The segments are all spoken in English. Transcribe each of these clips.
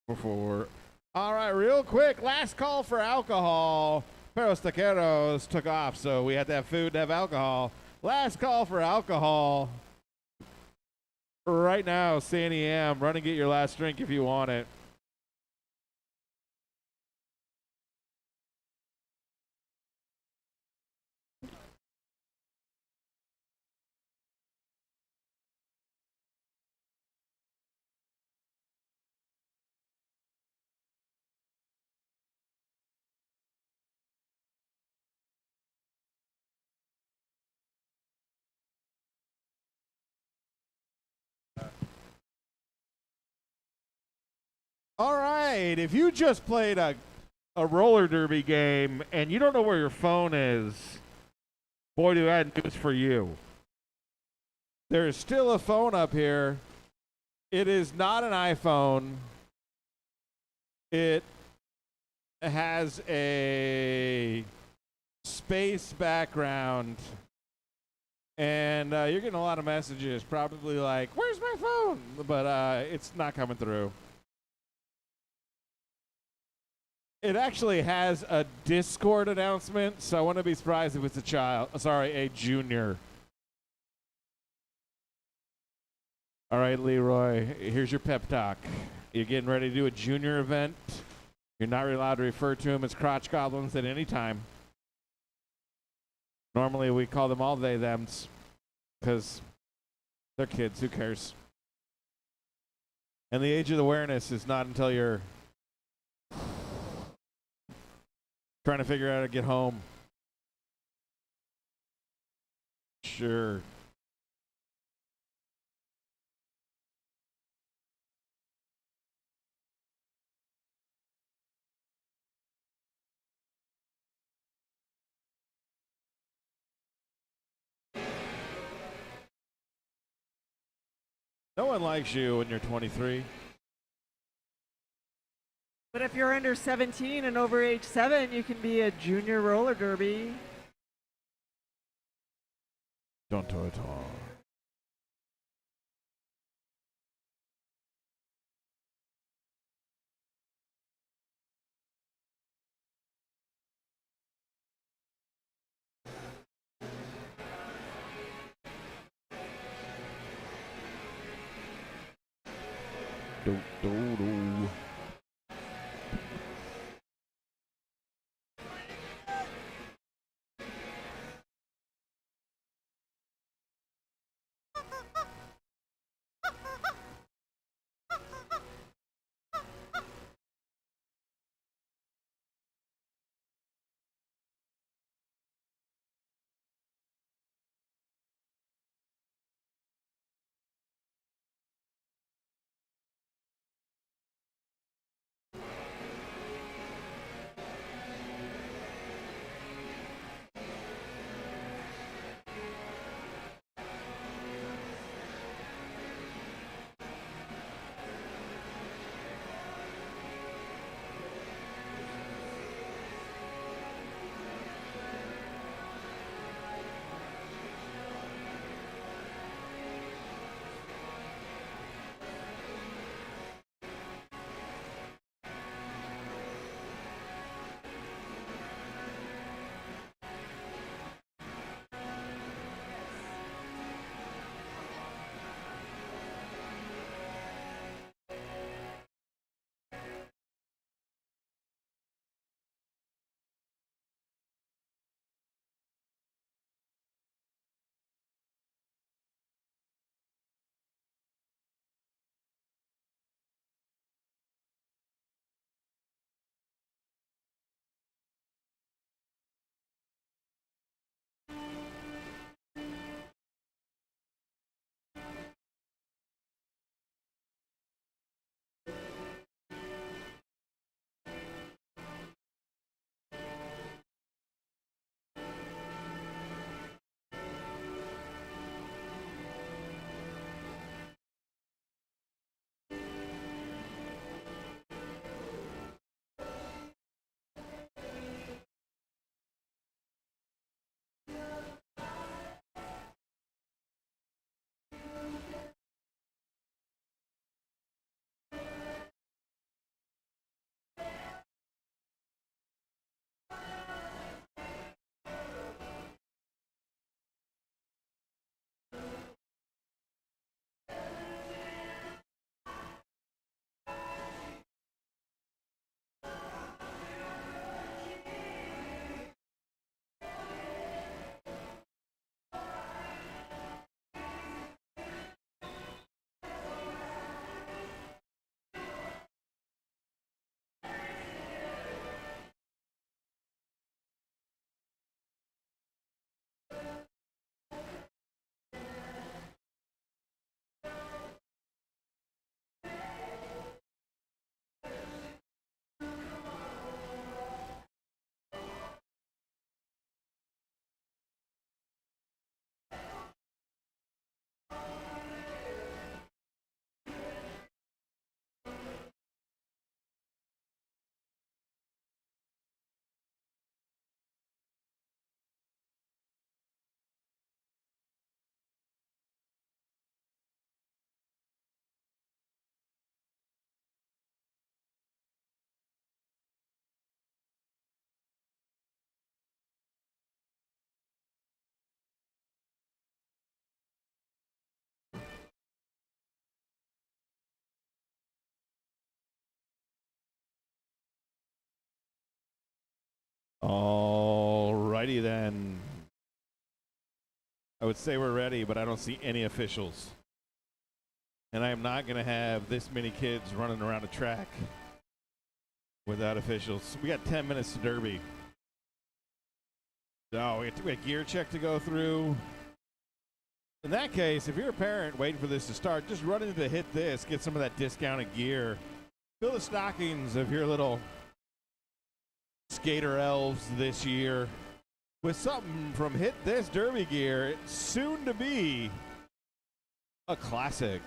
before. All right, real quick, last call for alcohol. Perros Taqueros took off, so we had to have food to have alcohol. Last call for alcohol. Right now, Sandy M, run and get your last drink if you want it. All right, if you just played a roller derby game and you don't know where your phone is, boy, do I have news for you. There is still a phone up here. It is not an iPhone. It has a space background. And you're getting a lot of messages, probably like, where's my phone? But it's not coming through. It actually has a Discord announcement, so I wouldn't be surprised if it's a junior. All right, Leroy, here's your pep talk. You're getting ready to do a junior event. You're not really allowed to refer to them as crotch goblins at any time. Normally, we call them all they, thems, because they're kids. Who cares? And the age of awareness is not until you're trying to figure out how to get home. Sure. No one likes you when you're 23. But if you're under 17 and over age 7, you can be a junior roller derby. Don't do it all. Do. I would say we're ready, but I don't see any officials. And I am not going to have this many kids running around a track without officials. We got 10 minutes to Derby. So we have a gear check to go through. In that case, if you're a parent waiting for this to start, just run into Hit This, get some of that discounted gear. Fill the stockings of your little skater elves this year with something from Hit This Derby gear. It's soon to be a classic.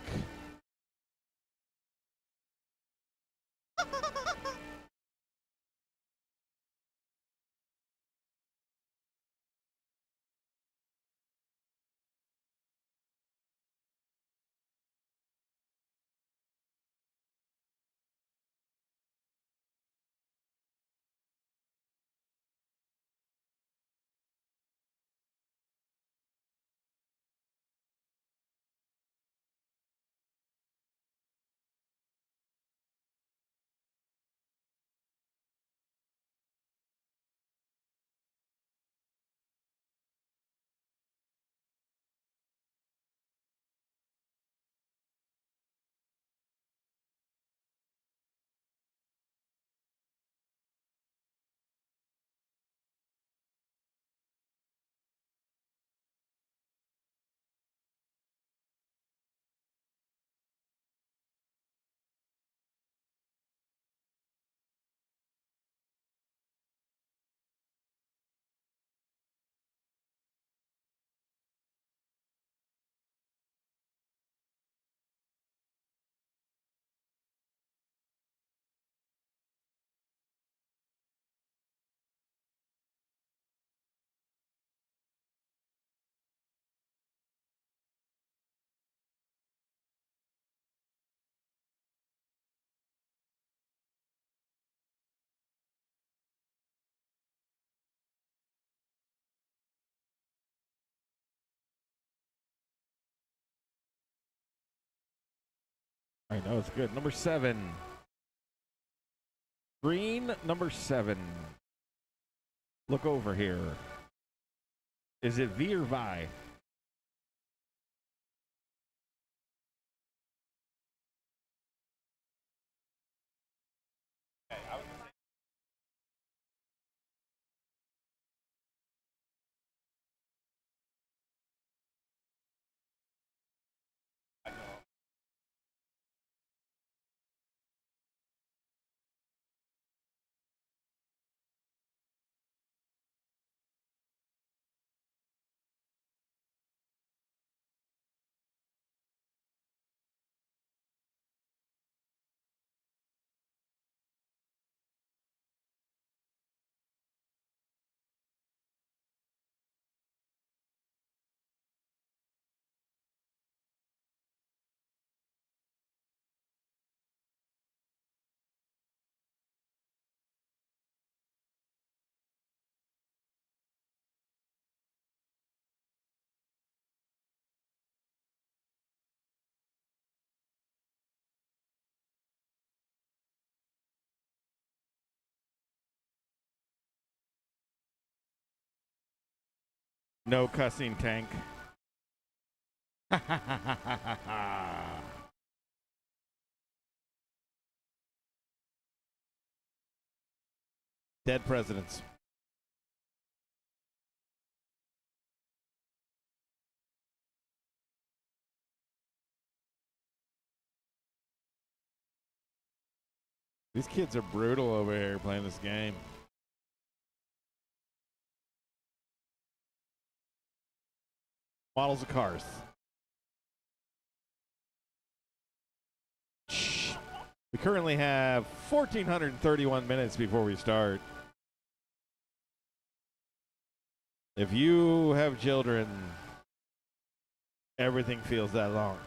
I know it's good. Number 7. Green, number 7. Look over here. Is it V or Vi? No cussing, Tank. Dead presidents. These kids are brutal over here playing this game. Models of cars. Shh. We currently have 1,431 minutes before we start. If you have children, everything feels that long.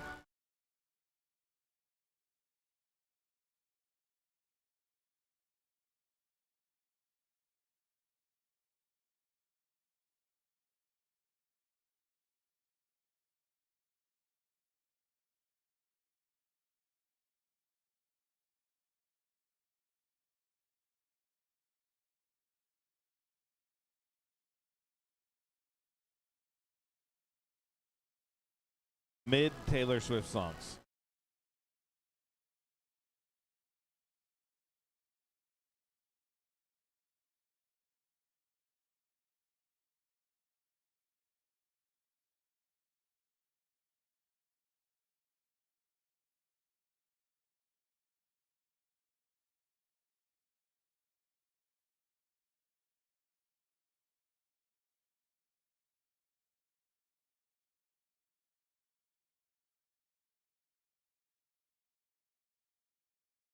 mid Taylor Swift songs.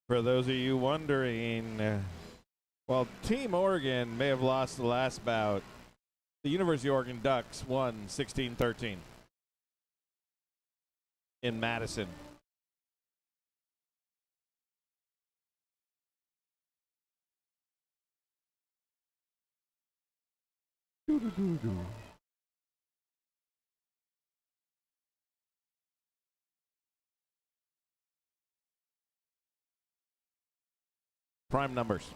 For those of you wondering, while Team Oregon may have lost the last bout, the University of Oregon Ducks won 16-13 in Madison. Prime numbers.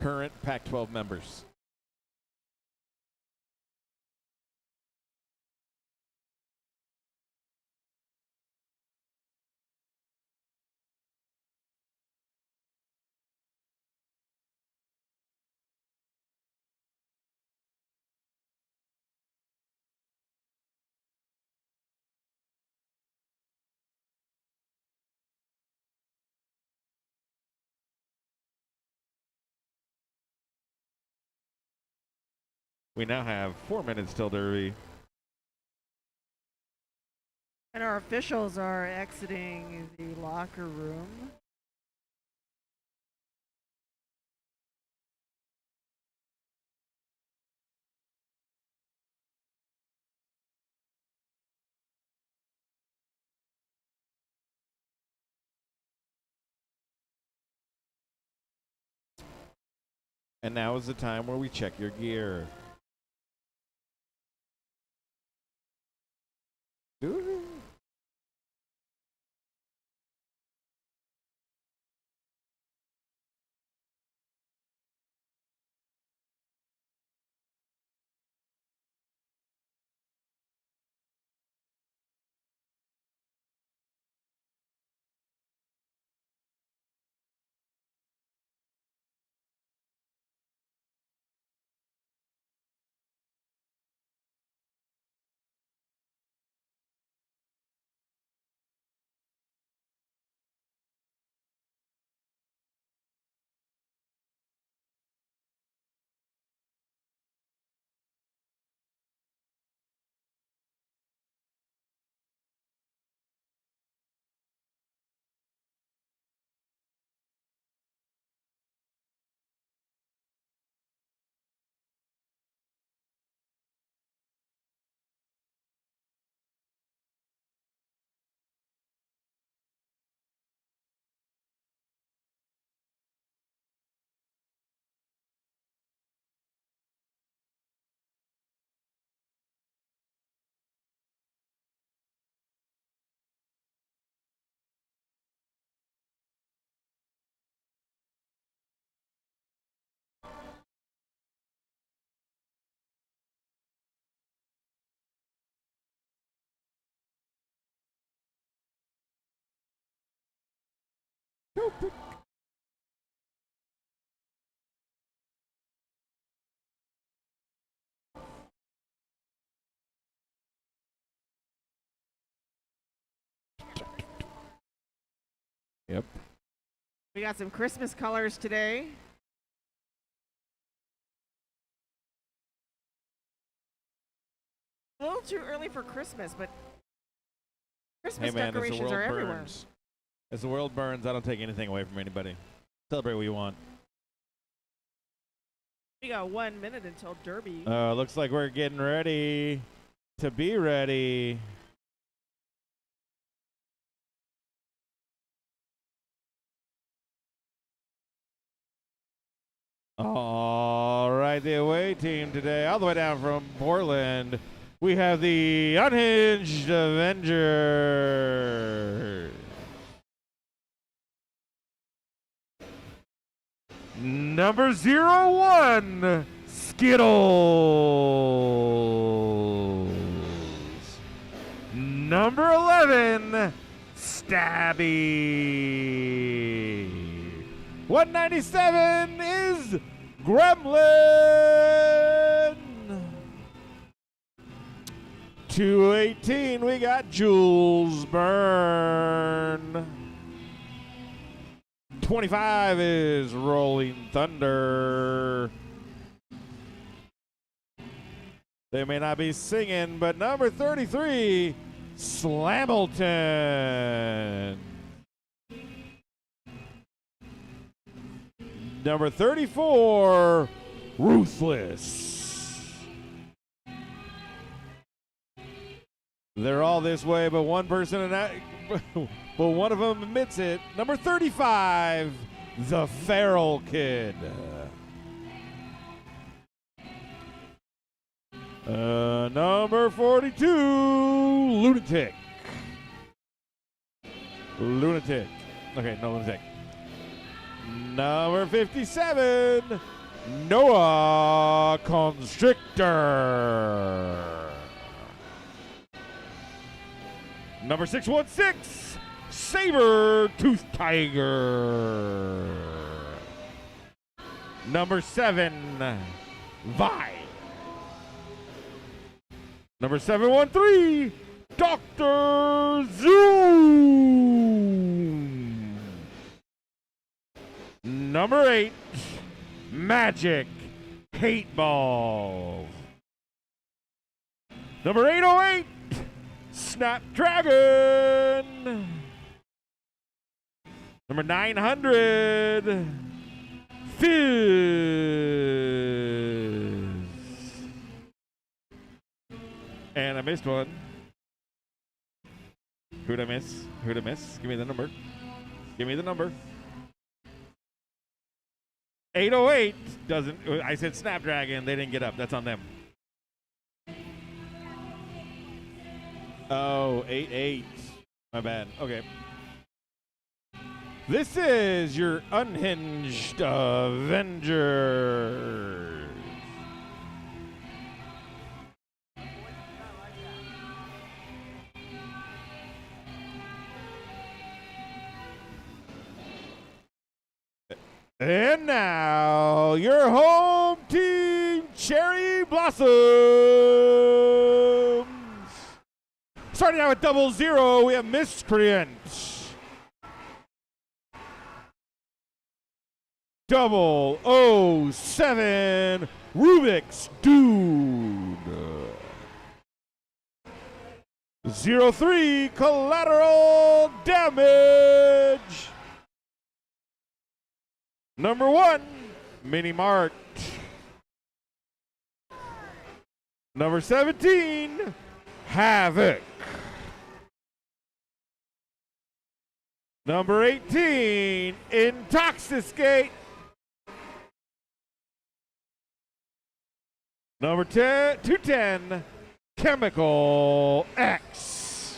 Current Pac-12 members. We now have 4 minutes till Derby. And our officials are exiting the locker room. And now is the time where we check your gear. Yep. We got some Christmas colors today. A little too early for Christmas, but Christmas Hey man, as the decorations world are everywhere. burns, as the world burns, I don't take anything away from anybody. Celebrate what you want. We got 1 minute until Derby. Looks like we're getting ready to be ready. All right, the away team today, all the way down from Portland, we have the Unhinged Avengers. Number 01, Skittles. Number 11, Stabby. 197 is Gremlin. 218, we got Jules Byrne. 25 is Rolling Thunder. They may not be singing, but number 33, Slamilton. Number 34, Ruthless. They're all this way, but one person, but one of them admits it. Number 35, the Feral Kid. Number 42, Lunatic. Lunatic. Okay, no Lunatic. Number 57, Noah Constrictor. Number 616, Saber-Tooth Tiger. Number 7, Vi. Number 713, Dr. Zoom. Number 8, Magic Hate Balls. Number 808, Snapdragon. Number 900, Fizz. And I missed one. Who'd I miss? Who'd I miss? Give me the number. Give me the number. 808 doesn't. I said Snapdragon. They didn't get up. That's on them. Oh, 88. My bad. Okay. This is your Unhinged Avengers. And now, your home team, Cherry Blossoms. Starting out with 00, we have Miscreant. 007, Rubik's Dude. 03, Collateral Damage. Number 1, Mini Mart. Number 17, Havoc. Number 18, Intoxicate. Number 210, Chemical X.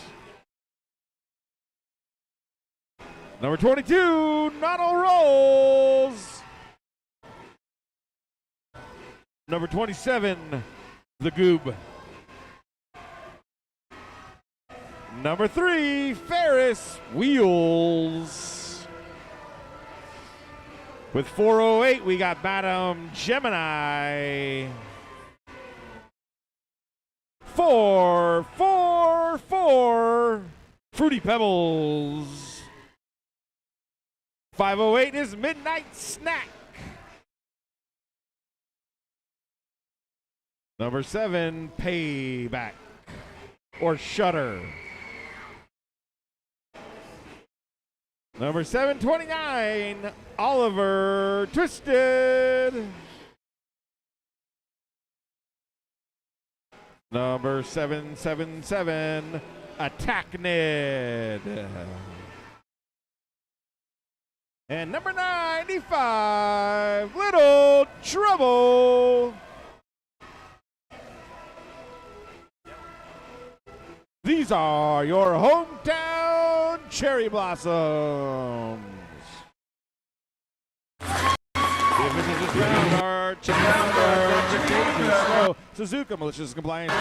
Number 22, Noddle Rolls. Number 27, The Goob. Number 3, Ferris Wheels. With 408, we got Madam Gemini. 444, Fruity Pebbles. 508 is Midnight Snack. Number 7, Payback or Shutter. Number 729, Oliver Twisted. Number 777, Attacknid. And number 95, Little Trouble. These are your hometown Cherry Blossoms. Misses its round art. Slow. Suzuka, malicious compliance.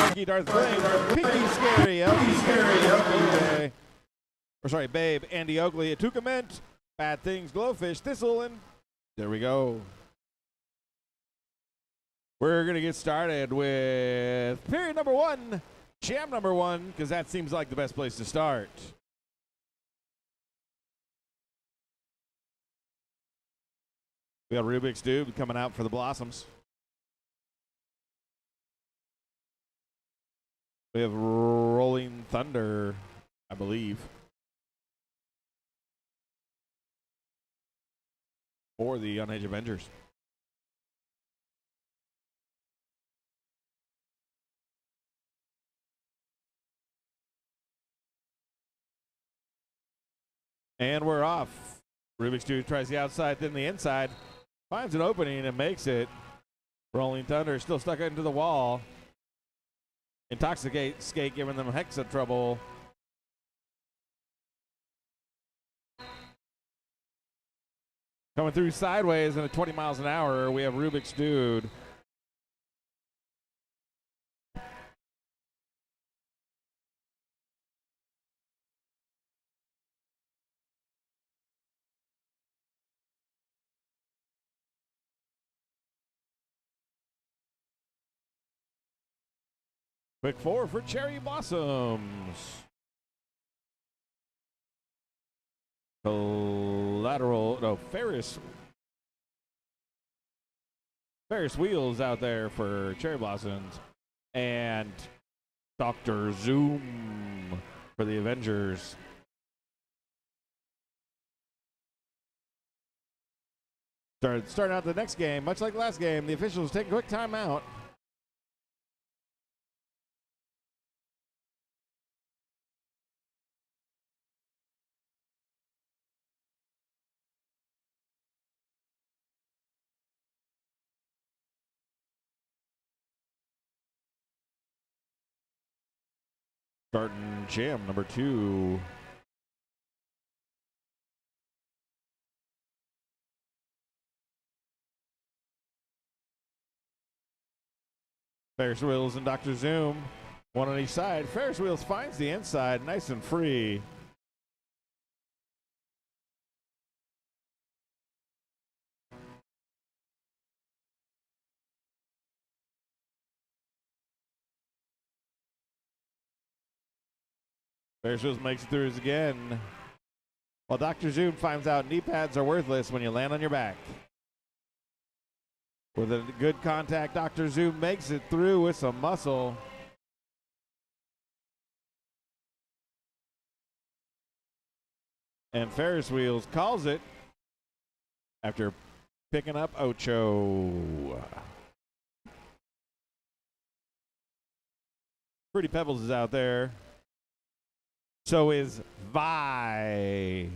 Monkey, Darth Blade. Pinky Scary. Okay. Or sorry, Babe. Andy Oakley. Atuka Mint. Bad Things. Glowfish. Thistle. And there we go. We're going to get started with period number 1. Jam number 1, because that seems like the best place to start. We got Rubik's Cube coming out for the Blossoms. We have Rolling Thunder, I believe, for the Unhinged Avengers. And we're off. Rubik's Cube tries the outside, then the inside. Finds an opening and makes it. Rolling Thunder still stuck into the wall. Intoxicate Skate giving them hexa trouble. Coming through sideways and at 20 miles an hour, we have Rubik's Dude. Quick 4 for Cherry Blossoms. Ferris Wheels out there for Cherry Blossoms. And Dr. Zoom for the Avengers. Starting out the next game, much like last game, the officials take a quick timeout. Starting jam number 2. Ferris Wheels and Dr. Zoom, one on each side. Ferris Wheels finds the inside, nice and free. Ferris Wheels makes it through his again. While Dr. Zoom finds out knee pads are worthless when you land on your back. With a good contact, Dr. Zoom makes it through with some muscle. And Ferris Wheels calls it after picking up Ocho. Pretty Pebbles is out there. So is Vi.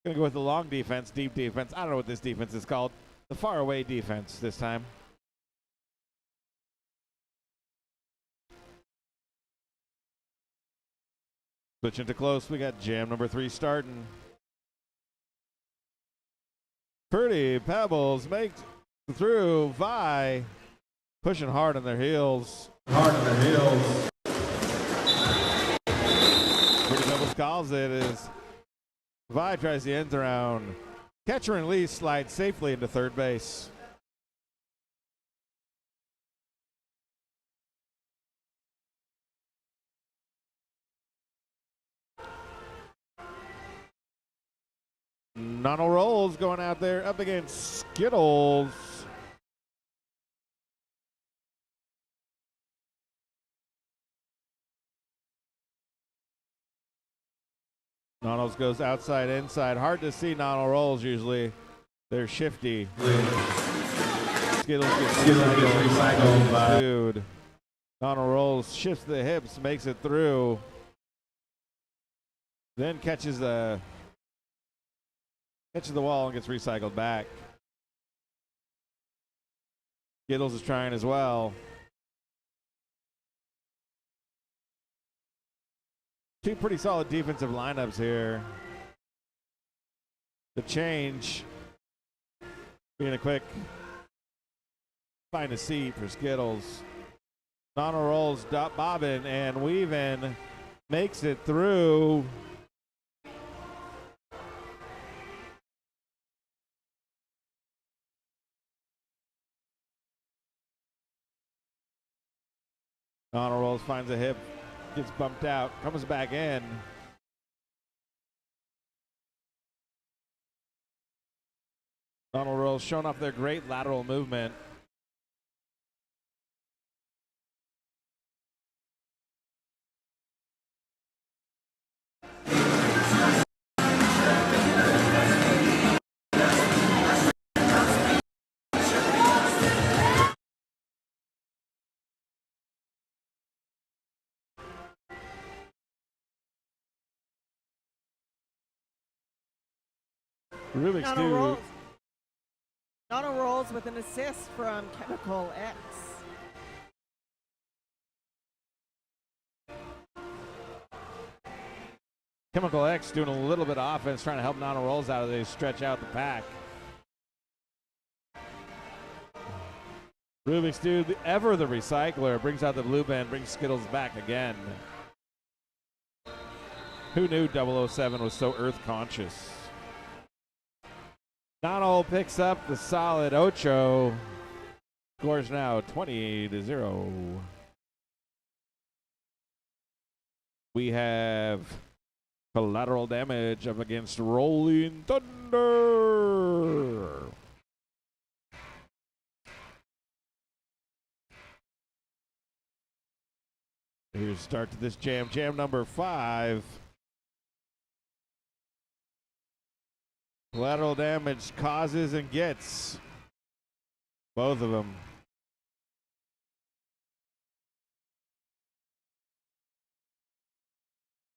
Gonna go with the long defense, deep defense. I don't know what this defense is called. The far away defense this time. Switching to close, we got jam number 3 starting. Pretty Pebbles makes through. Vi pushing hard on their heels. Pretty Pebbles calls it as Vi tries the end around. Catcher and Lee slides safely into third base. Nono Rolls going out there up against Skittles. Nonos goes outside, inside. Hard to see Nono Rolls usually. They're shifty. Skittles gets recycled. Dude. Nono Rolls shifts the hips, makes it through. Then catches the wall and gets recycled back. Skittles is trying as well. Two pretty solid defensive lineups here. The change Being a quick find a seat for Skittles. Donald rolls, bobbing and weaving, makes it through. Donald rolls, finds a hip, gets bumped out, comes back in. Donald rolls showing off their great lateral movement. Rubik's Cube. Donald rolls with an assist from Chemical X. Chemical X doing a little bit of offense, trying to help Donald rolls out as they stretch out the pack. Rubik's Dude, ever the recycler, brings out the blue band, brings Skittles back again. Who knew 007 was so earth conscious? Donald picks up the solid Ocho. Scores now 20-0. We have collateral damage up against Rolling Thunder. Here's start to this jam. Jam number 5. Collateral damage causes and gets. Both of them.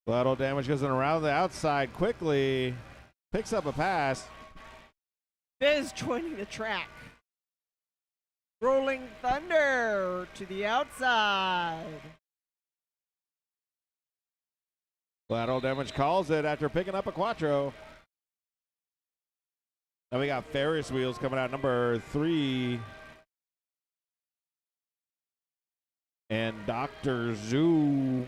Collateral damage goes in around the outside quickly. Picks up a pass. Biz joining the track. Rolling Thunder to the outside. Collateral damage calls it after picking up a Quattro. Now we got Ferris wheels coming out, number 3. And Dr. Zoom.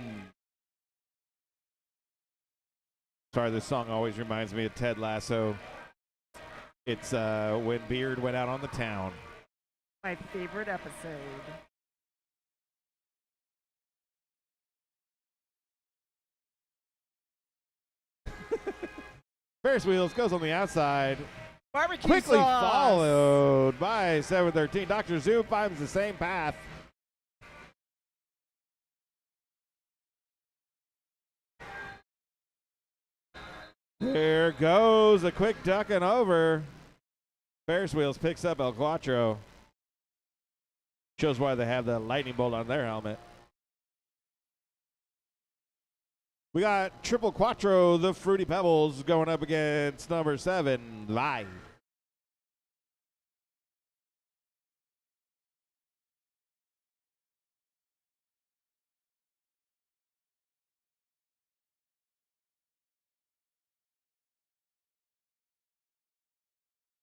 Sorry, this song always reminds me of Ted Lasso. It's when Beard went out on the town. My favorite episode. Ferris wheels goes on the outside. Barbecue Quickly sauce. followed by 713. Dr. Zoom finds the same path. There goes a quick duck and over. Ferris wheels picks up El Quattro. Shows why they have the lightning bolt on their helmet. We got Triple Quattro, the Fruity Pebbles, going up against number 7, live.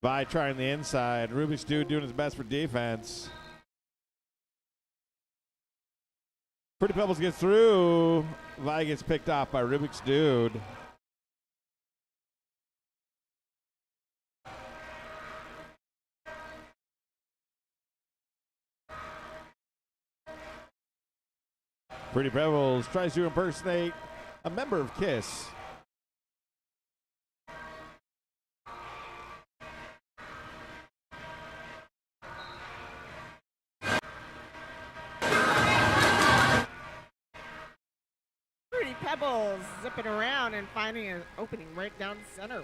Vi trying the inside. Rubik's Dude doing his best for defense. Pretty Pebbles gets through. Vi gets picked off by Rubik's Dude. Pretty Pebbles tries to impersonate a member of KISS. Pebbles zipping around and finding an opening right down the center.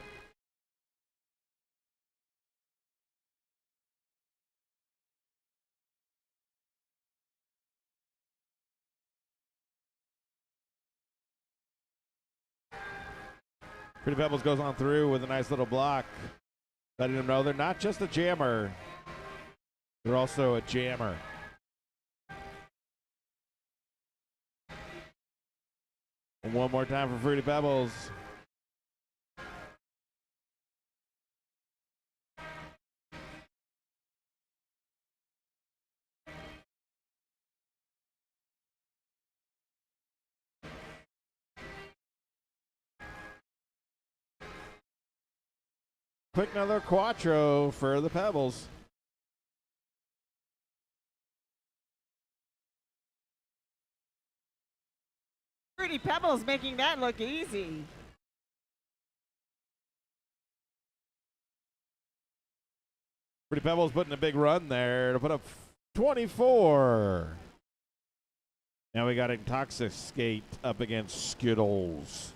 Pretty Pebbles goes on through with a nice little block, letting them know they're not just a jammer, they're also a jammer. And one more time for Fruity Pebbles. Quick another Quattro for the Pebbles. Pretty Pebbles making that look easy. Pretty Pebbles putting a big run there to put up 24. Now we got Intoxicate up against Skittles.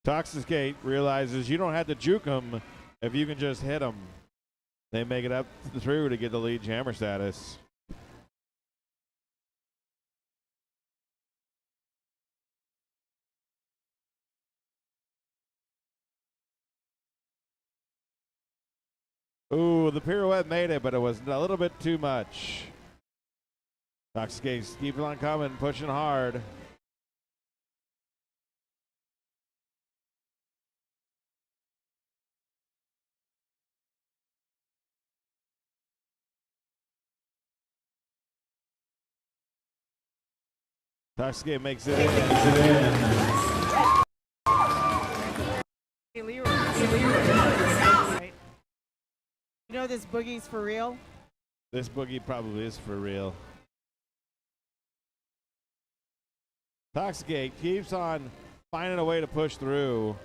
Intoxicate realizes you don't have to juke them if you can just hit them. They make it up through to get the lead jammer status. Ooh, the pirouette made it, but it was a little bit too much. Intoxicate keeps on coming, pushing hard. Intoxicate makes it in. Hey, Leroy. Right. You know this boogie's for real? This boogie probably is for real. Intoxicate keeps on finding a way to push through.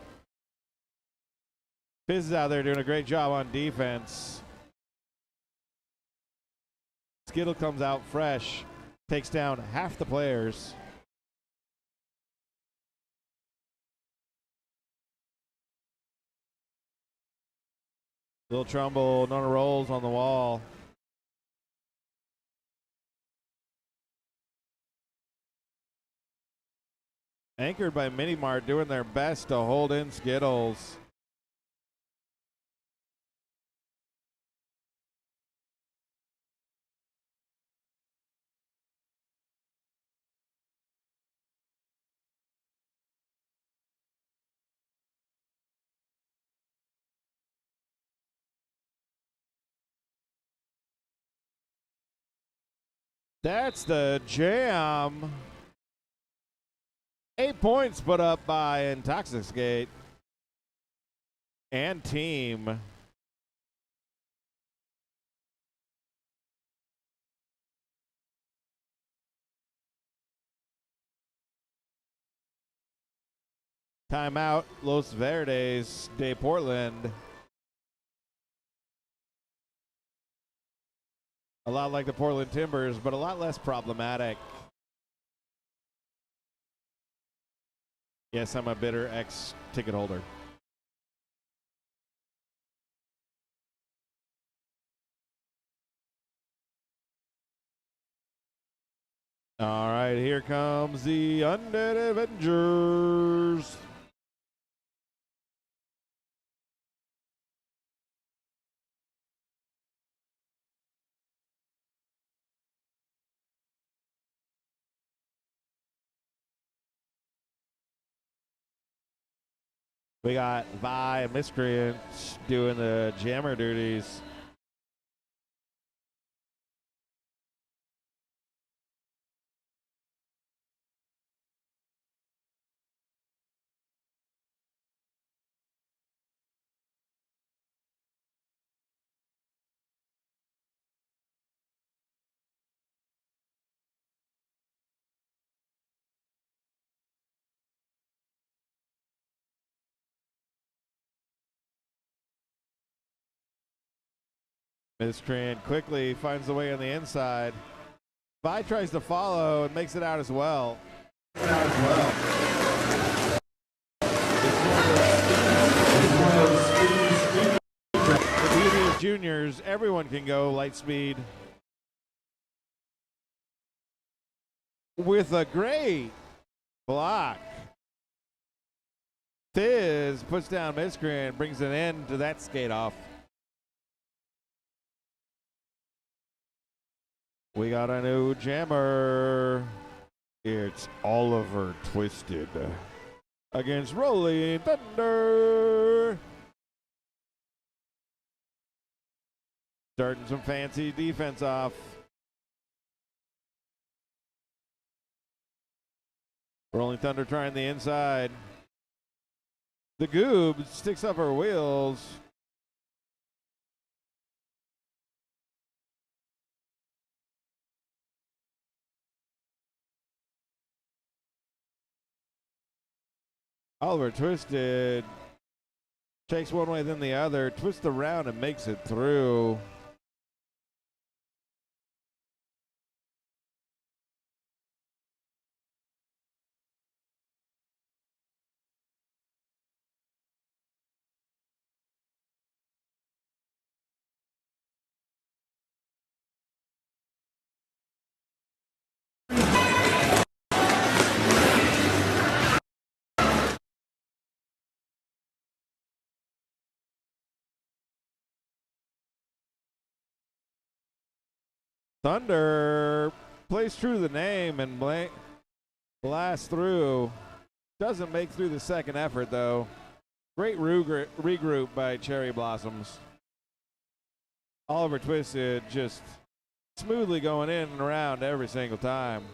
Fizz is out there doing a great job on defense. Skittle comes out fresh, takes down half the players. Little Trumbull, none of rolls on the wall. Anchored by Mini Mart doing their best to hold in Skittles. That's the jam. 8 points put up by Intoxicate and team. Timeout, Los Verdes de Portland. A lot like the Portland Timbers, but a lot less problematic. Yes, I'm a bitter ex-ticket holder. All right, here comes the Undead Avengers. We got Vi and Miscreant doing the jammer duties. Miscreant quickly finds the way on the inside. Vi tries to follow and makes it out as well. The beauty of juniors, everyone can go light speed. With a great block. Fizz puts down Miscreant, brings an end to that skate off. We got a new jammer. It's Oliver Twisted against Rolling Thunder. Starting some fancy defense off. Rolling Thunder trying the inside. The Goob sticks up her wheels. Oliver Twisted takes one way then the other, twists around and makes it through. Thunder plays true to the name and blasts through. Doesn't make through the second effort, though. Great regroup by Cherry Blossoms. Oliver Twisted just smoothly going in and around every single time.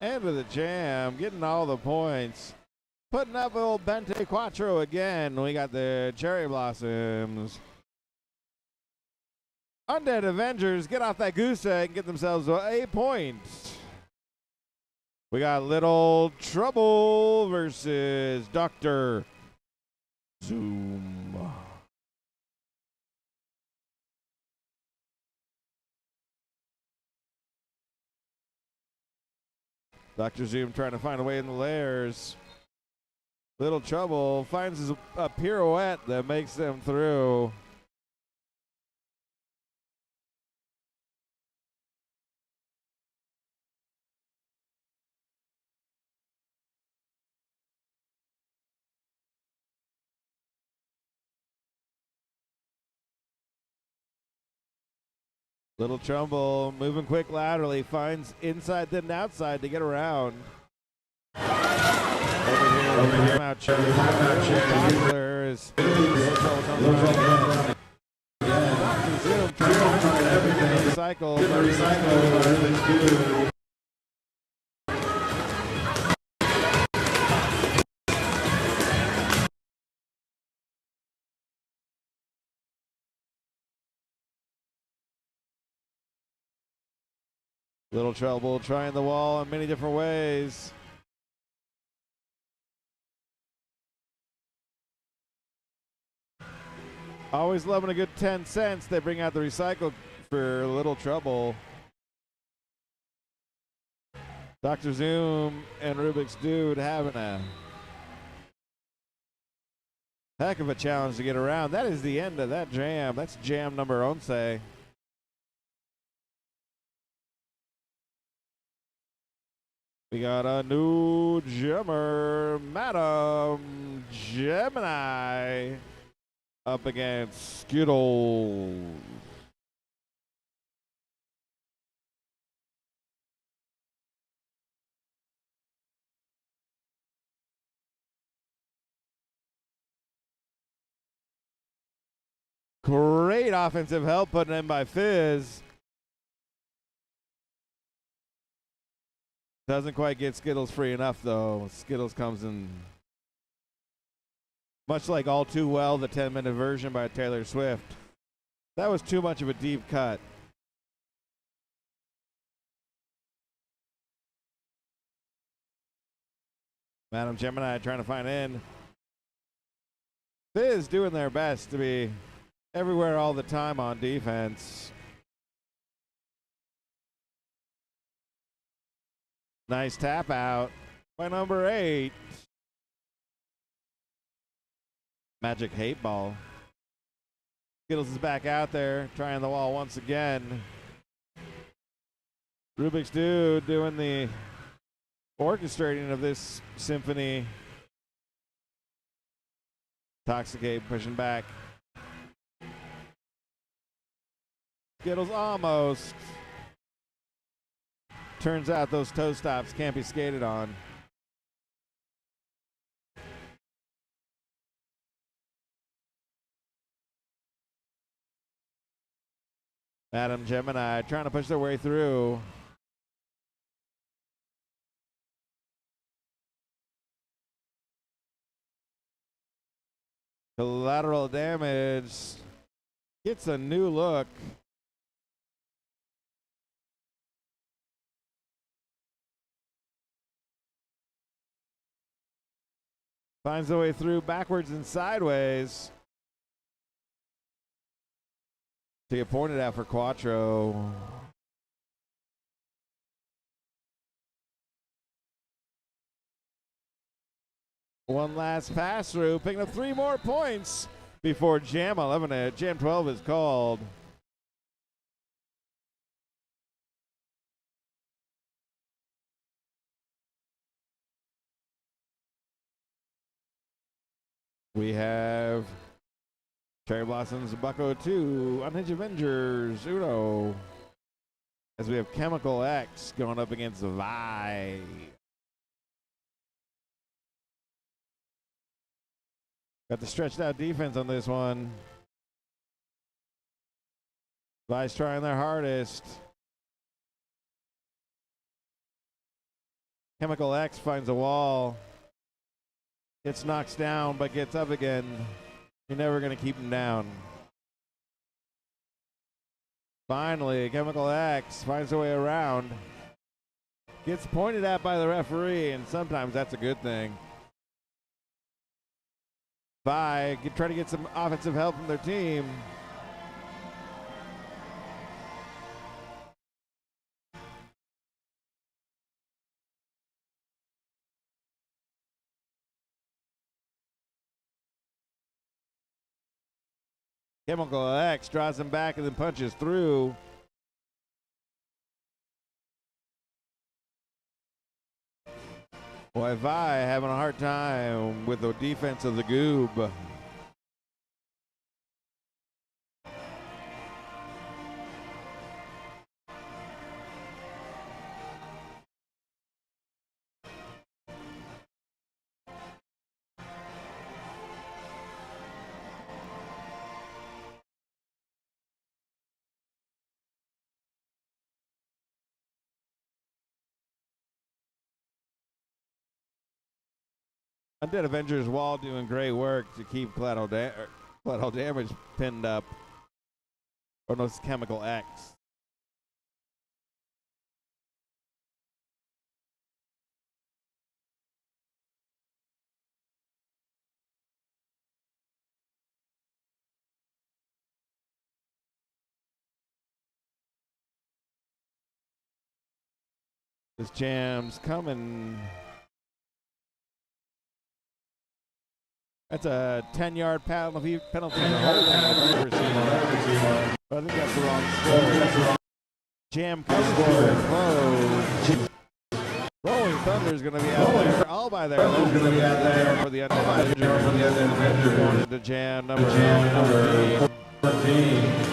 End of the jam, getting all the points. Putting up old Bente Quattro again. We got the Cherry Blossoms. Undead Avengers get off that goose egg and get themselves a point. We got Little Trouble versus Dr. Zoom. Dr. Zoom trying to find a way in the layers. Little Trouble finds a pirouette that makes them through. Little Trouble moving quick laterally, finds inside then outside to get around. Over here, timeout Chandler is Little Trouble comes around again. Zoom trying to recycle. Little Trouble trying the wall in many different ways. Always loving a good 10 cents. They bring out the recycle for Little Trouble. Dr. Zoom and Rubik's Dude having a heck of a challenge to get around. That is the end of that jam. That's jam number 11. We got a new jammer, Madam Gemini, up against Skittles. Great offensive help put in by Fizz. Doesn't quite get Skittles free enough, though. Skittles comes in, much like All Too Well, the 10-minute version by Taylor Swift. That was too much of a deep cut. Madam Gemini trying to find in. Fizz doing their best to be everywhere all the time on defense. Nice tap out by number 8. Magic hate ball. Skittles is back out there, trying the wall once again. Rubik's Dude doing the orchestrating of this symphony. Toxicate pushing back. Skittles almost. Turns out those toe stops can't be skated on. Madam Gemini trying to push their way through. Collateral damage gets a new look. Finds the way through backwards and sideways. To get pointed at for Quattro. One last pass through, picking up 3 more points before Jam 11. Jam 12 is called. We have Cherry Blossoms, Bucko 2, Unhinged Avengers, Uno. As we have Chemical X going up against Vi. Got the stretched out defense on this one. Vi's trying their hardest. Chemical X finds a wall. Gets knocked down, but gets up again. You're never going to keep him down. Finally, Chemical X finds a way around. Gets pointed at by the referee, and sometimes that's a good thing. Vi try to get some offensive help from their team. Chemical X draws him back and then punches through. Boy, Vi having a hard time with the defense of the Goob. Undead Avengers wall doing great work to keep collateral damage pinned up. Or no, it's Chemical X. This jam's coming. That's a 10-yard penalty for holding. I think that's the wrong score. Jam comes close. Rolling Thunder is going to be out there all by their low for the Avengers. Going into Jam number 14.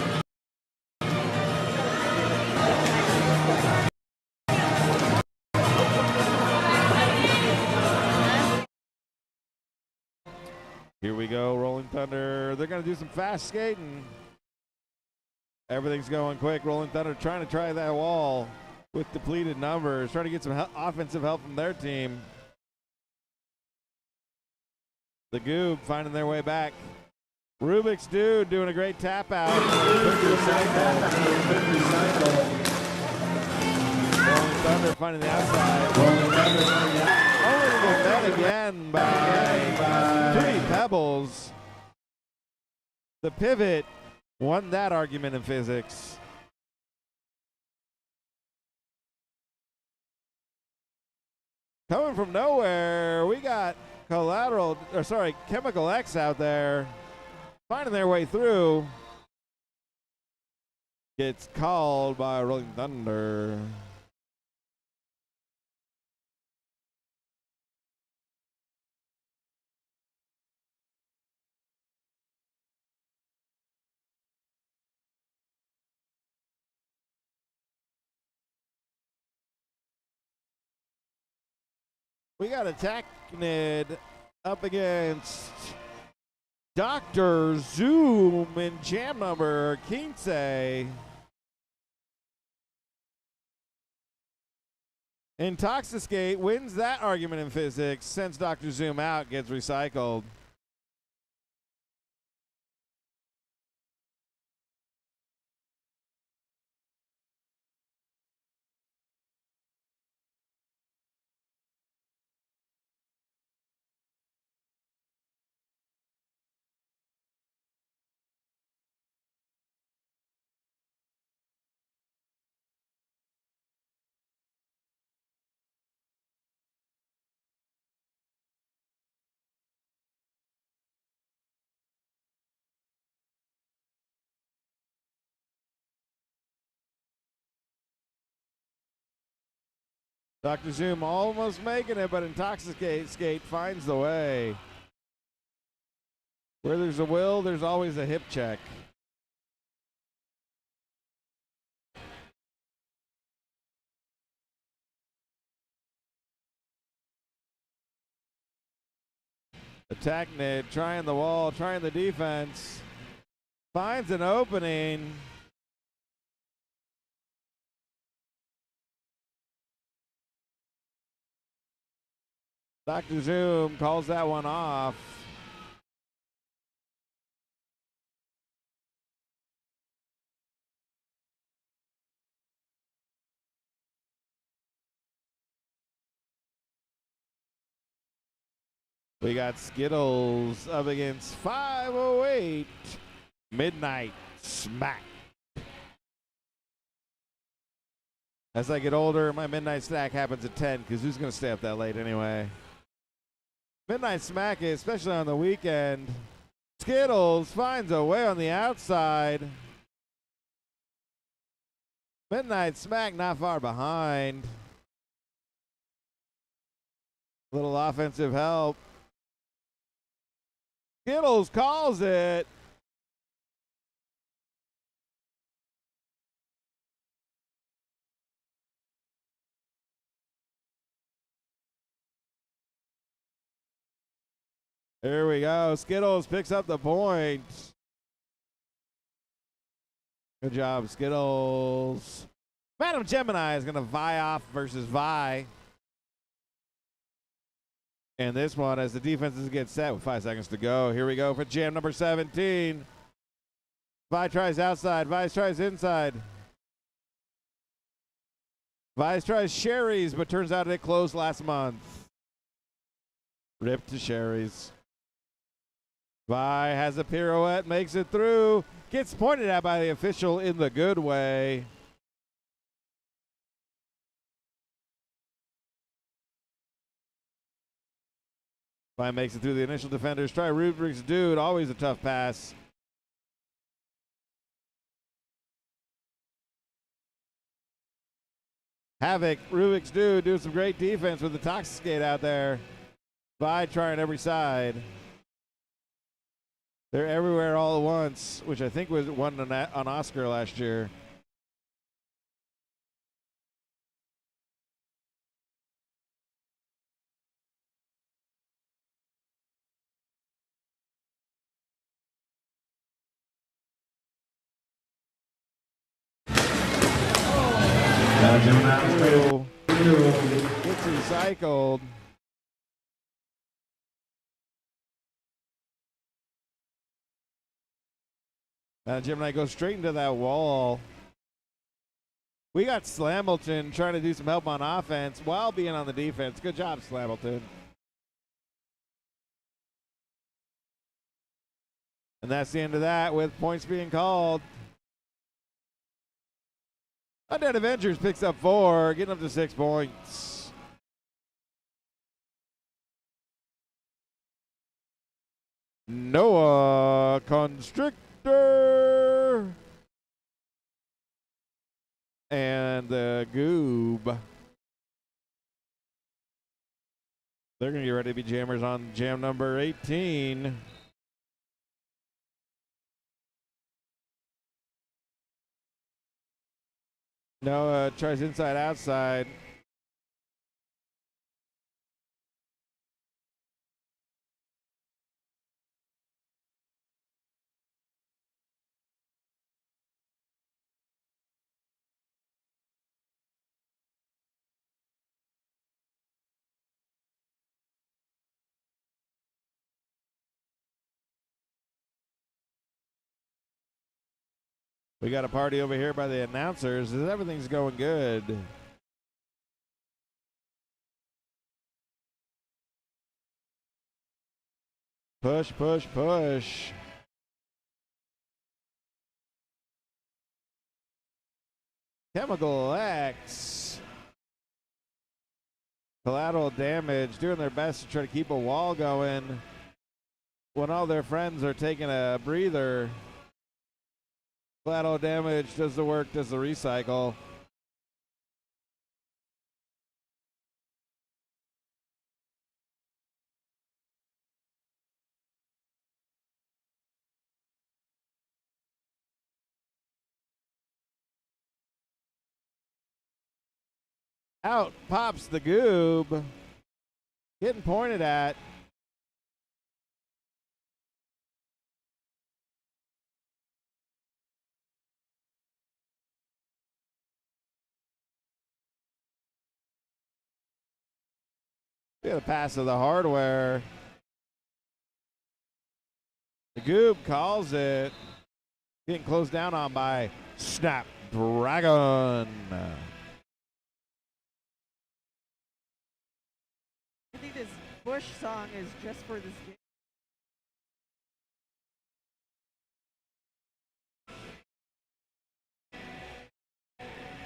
Here we go, Rolling Thunder. They're going to do some fast skating. Everything's going quick. Rolling Thunder trying to try that wall with depleted numbers, trying to get some offensive help from their team. The Goob finding their way back. Rubik's Dude doing a great tap out. Rolling Thunder finding the outside. and then again by 3 pebbles. The pivot won that argument in physics. Coming from nowhere, we got Chemical X out there, finding their way through. Gets called by Rolling Thunder. We got a Technid up against Dr. Zoom in jam number 15. Intoxicate wins that argument in physics, sends Dr. Zoom out, gets recycled. Dr. Zoom almost making it, but Intoxicate finds the way. Where there's a will, there's always a hip check. Technid trying the wall, trying the defense. Finds an opening. Dr. Zoom calls that one off. We got Skittles up against 508 Midnight Smack. As I get older, my midnight snack happens at 10 because who's going to stay up that late anyway? Midnight Smack, especially on the weekend. Skittles finds a way on the outside. Midnight Smack not far behind. Little offensive help. Skittles calls it. There we go. Skittles picks up the point. Good job, Skittles. Madam Gemini is going to vie off versus Vi. And this one, as the defenses get set with 5 seconds to go. Here we go for jam number 17. Vi tries outside. Vi tries inside. Vi tries Sherry's, but turns out it closed last month. Rip to Sherry's. Vi has a pirouette, makes it through, gets pointed at by the official in the good way. Vi makes it through the initial defenders. Try Rubik's Dude, always a tough pass. Havoc, Rubik's Dude doing some great defense with the Toxicate out there. Vi trying every side. They're everywhere all at once, which I think was won on Oscar last year. Gets recycled. Gemini goes straight into that wall. We got Slamilton trying to do some help on offense while being on the defense. Good job, Slamilton. And that's the end of that with points being called. Undead Avengers picks up 4, getting up to 6 points. Noah Constrictor and the Goob. They're going to get ready to be jammers on jam number 18. Noah tries inside outside. We got a party over here by the announcers. Everything's going good. Push, push, push. Chemical X. Collateral Damage doing their best to try to keep a wall going when all their friends are taking a breather. Collateral Damage does the work, does the recycle. Out pops the Goob. Getting pointed at. Get a pass of the hardware. The Goob calls it. Getting closed down on by Snapdragon. I think this Bush song is just for this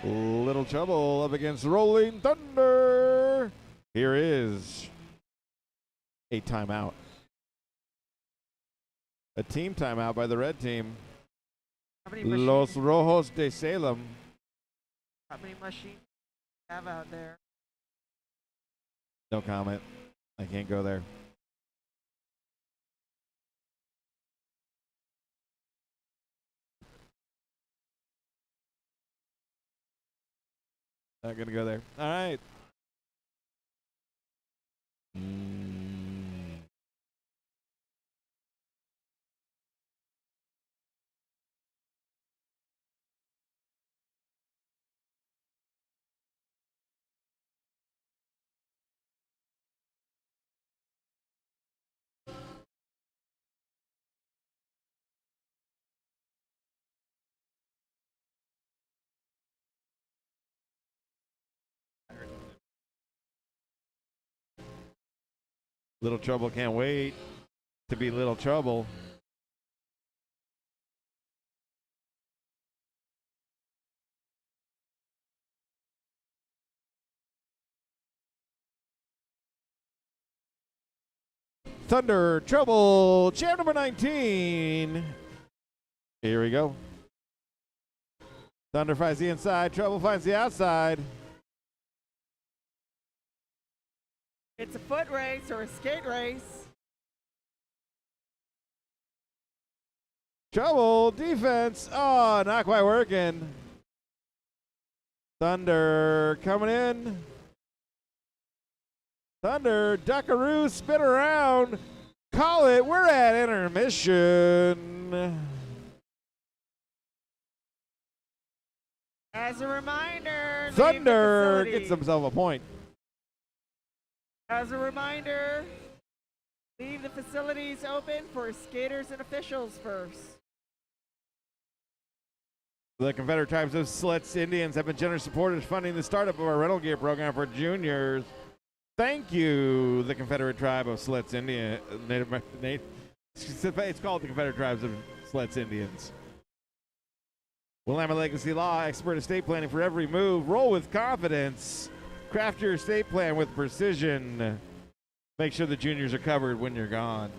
game. Little Trouble up against Rolling Thunder. Here is a timeout. A team timeout by the red team. How many Los Rojos de Salem. How many machines do you have out there? No comment. I can't go there. Not gonna go there. All right. Little Trouble can't wait to be Little Trouble. Thunder Trouble, jam number 19. Here we go. Thunder finds the inside, Trouble finds the outside. It's a foot race or a skate race. Trouble, defense. Oh, not quite working. Thunder coming in. Thunder, duckaroo, spin around. Call it. We're at intermission. As a reminder, Thunder gets himself a point. As a reminder, leave the facilities open for skaters and officials first. The Confederate Tribes of Slits Indians have been generous supporters funding the startup of our rental gear program for juniors. Thank you, the Confederate Tribe of Slits Indian, It's called the Confederate Tribes of Sletz Indians. Willamette Legacy Law, expert estate planning for every move. Roll with confidence. Craft your estate plan with precision. Make sure the juniors are covered when you're gone.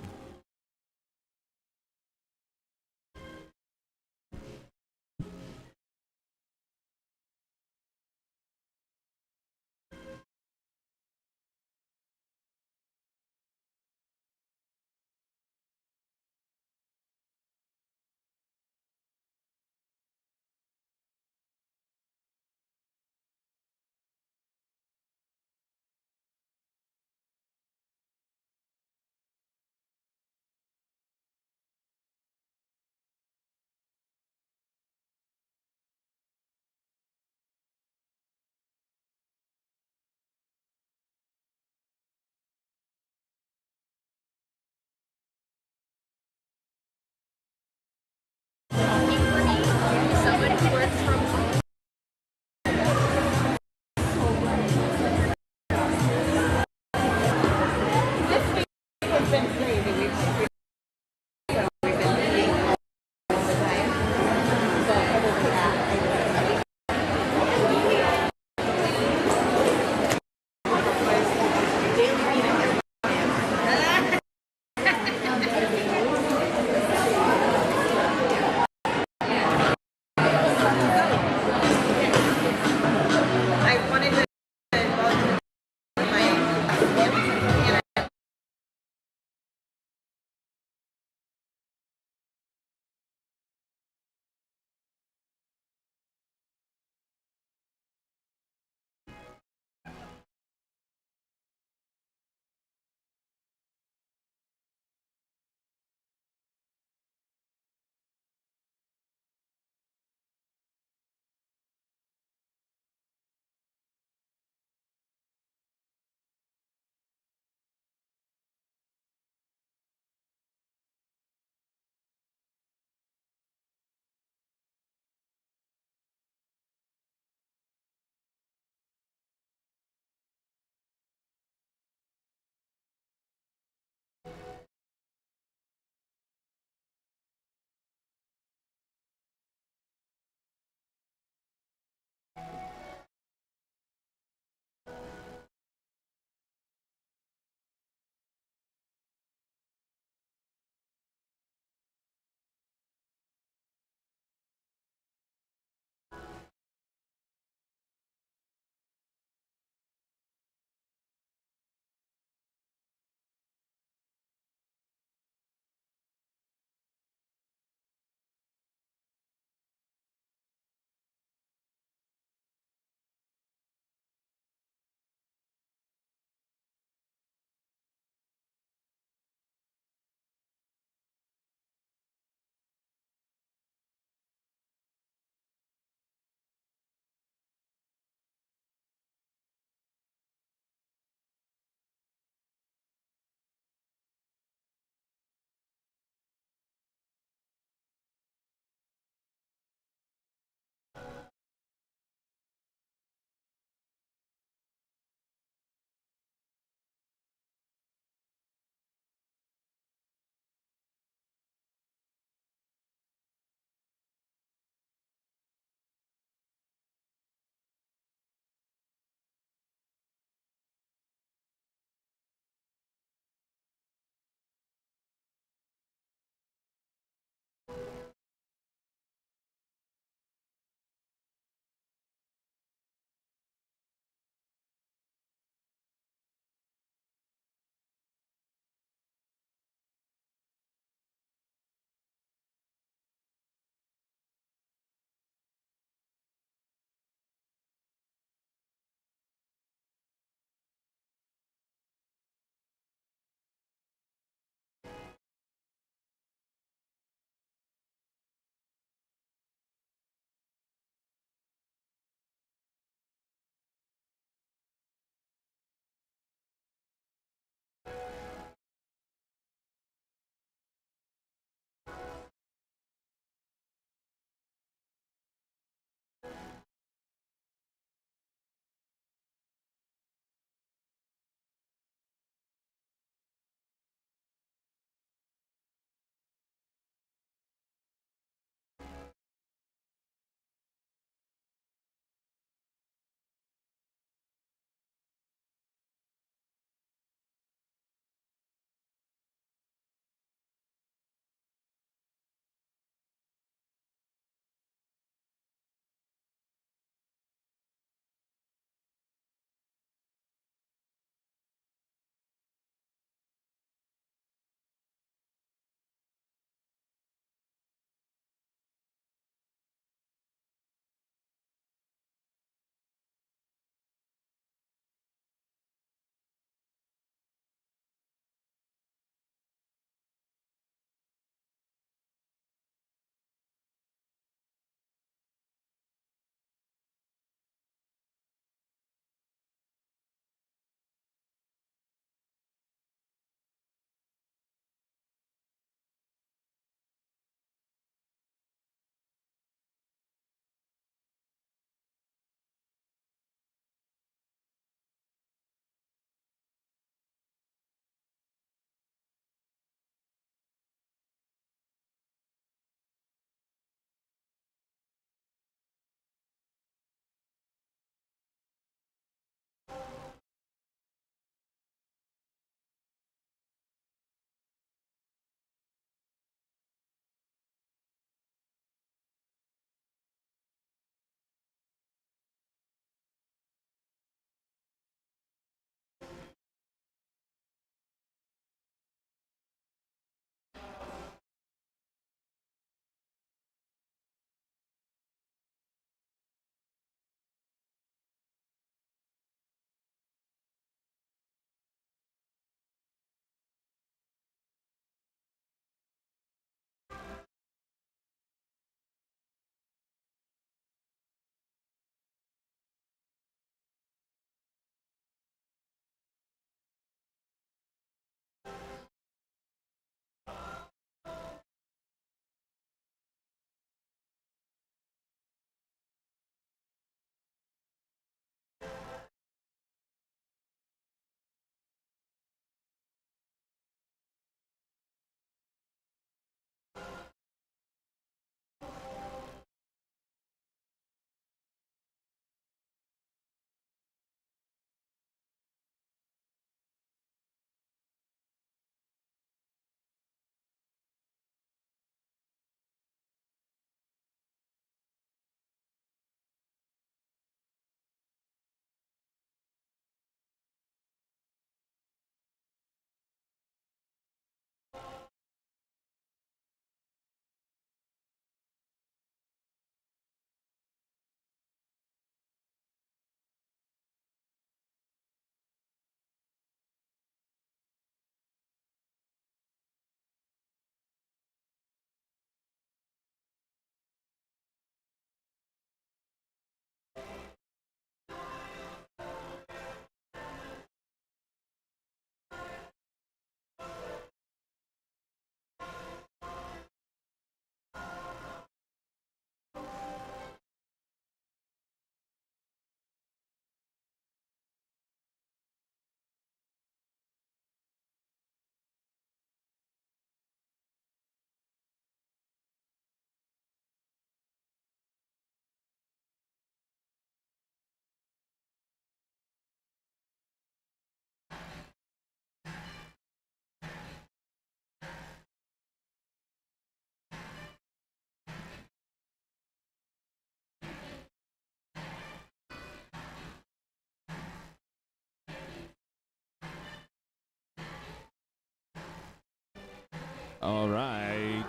All right.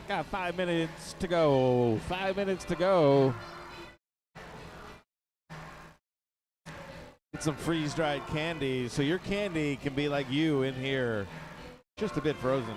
Got 5 minutes to go. 5 minutes to go. Get some freeze-dried candy so your candy can be like you in here, just a bit frozen.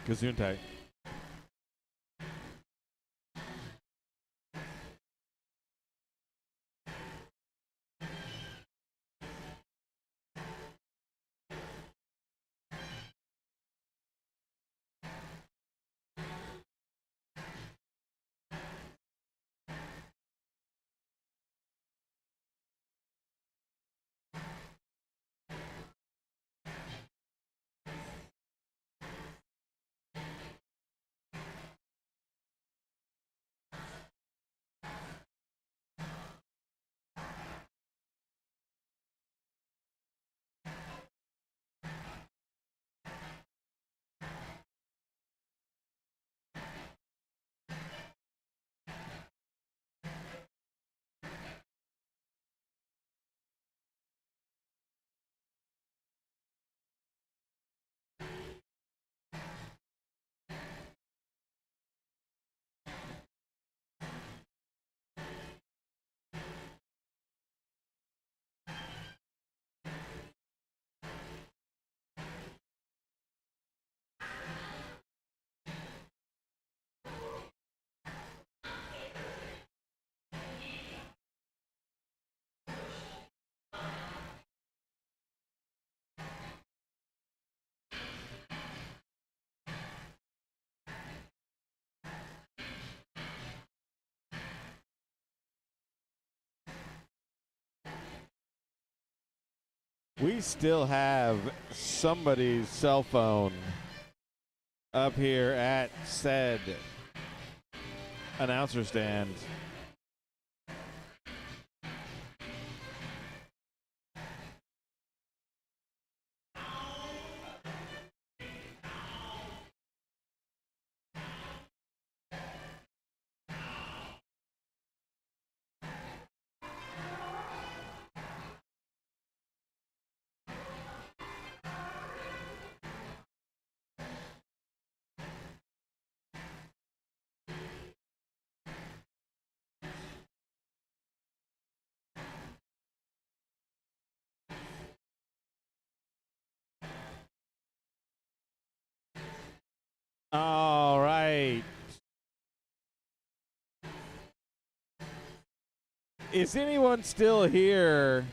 Gesundheit. We still have somebody's cell phone up here at said announcer stand. All right. Is anyone still here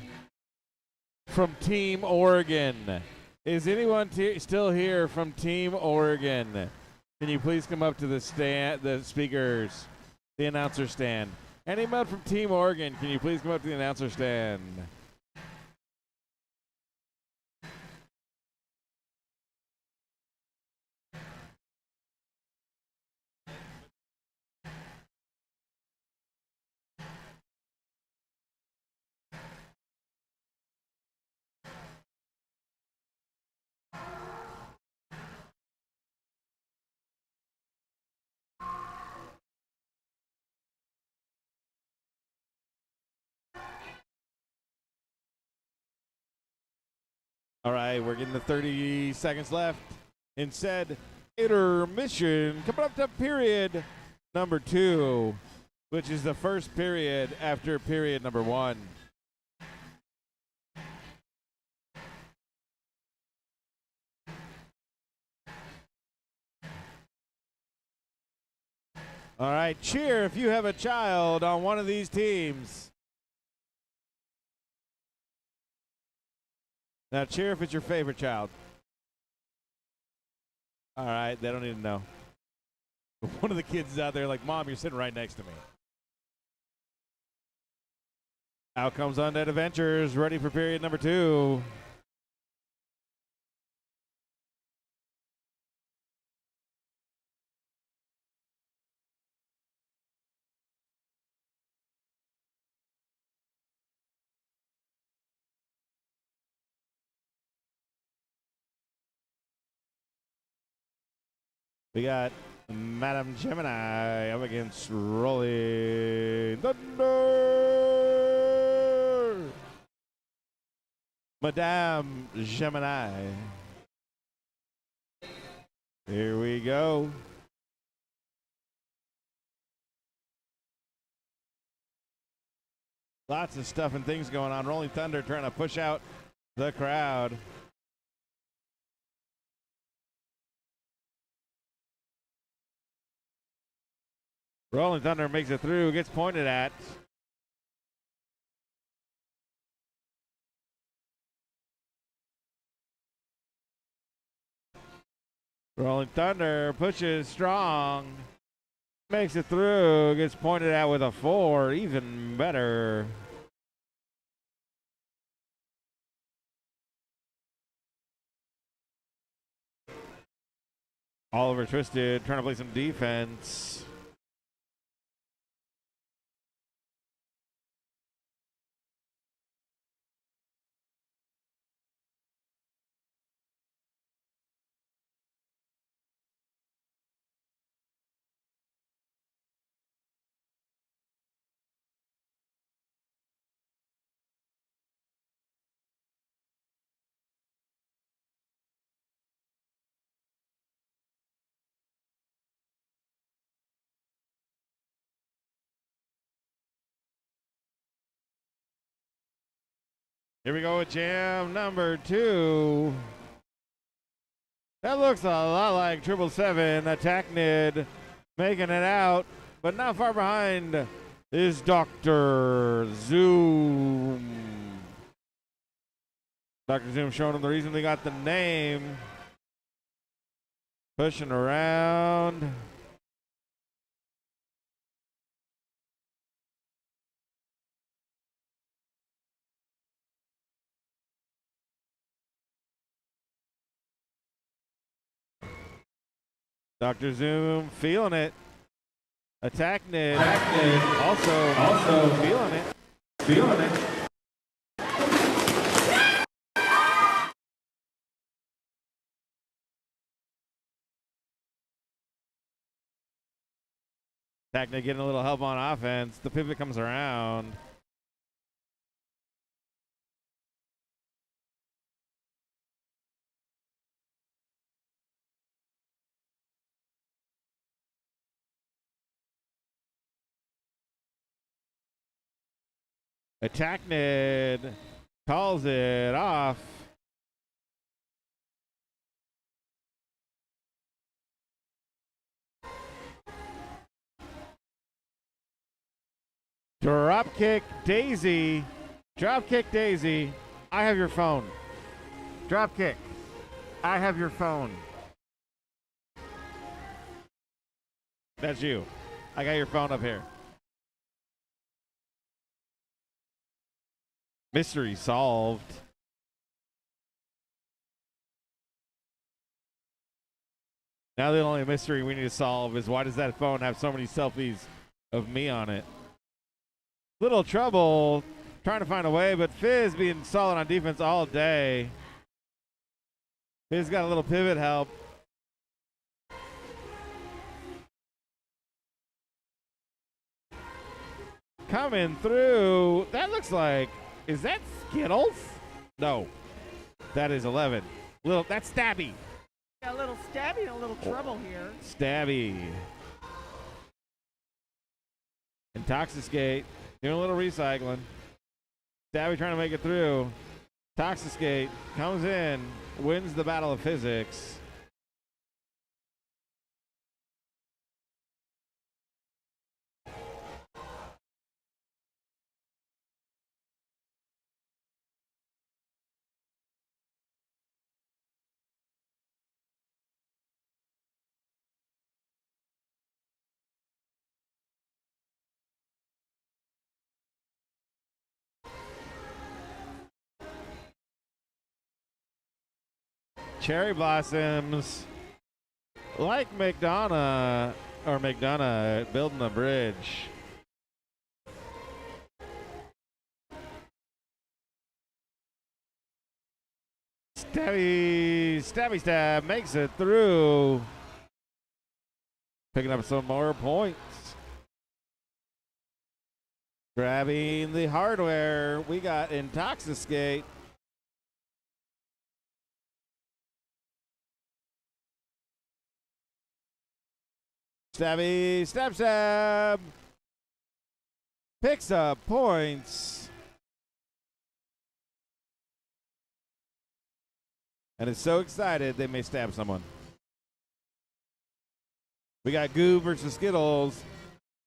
from Team Oregon? Is anyone still here from Team Oregon? Can you please come up to the stand, the speakers, the announcer stand? Anyone from Team Oregon, can you please come up to the announcer stand? All right, we're getting the 30 seconds left in said intermission. Coming up to period number 2, which is the first period after period number 1. All right, cheer if you have a child on one of these teams. Now cheer if it's your favorite child. All right, they don't need to know. One of the kids is out there like, Mom, you're sitting right next to me. Out comes Undead Adventures, ready for period number 2. We got Madam Gemini up against Rolling Thunder. Madame Gemini. Here we go. Lots of stuff and things going on. Rolling Thunder trying to push out the crowd. Rolling Thunder makes it through, gets pointed at. Rolling Thunder pushes strong. Makes it through, gets pointed at with a 4, even better. Oliver Twisted trying to play some defense. Here we go with jam number 2. That looks a lot like 777 Attacknid making it out, but not far behind is Dr. Zoom. Dr. Zoom showing him the reason they got the name. Pushing around. Dr. Zoom feeling it. Attacknid also feeling it. Attacknid getting a little help on offense. The pivot comes around. Attacknid calls it off. Dropkick Daisy. Dropkick Daisy. I have your phone. Dropkick. I have your phone. That's you. I got your phone up here. Mystery solved. Now the only mystery we need to solve is why does that phone have so many selfies of me on it? Little trouble trying to find a way, but Fizz being solid on defense all day. Fizz got a little pivot help. Coming through. That looks like, is that Skittles? No, that is 11. That's Stabby. Got a little Stabby and a little trouble here. Stabby. Intoxicate. Doing a little recycling. Stabby trying to make it through. Intoxicate comes in, wins the battle of physics. Cherry Blossoms. Like McDonough building a bridge. Stabby stab makes it through. Picking up some more points. Grabbing the hardware, we got Intoxicate. Stabby, stab. Picks up points. And is so excited they may stab someone. We got Goob versus Skittles.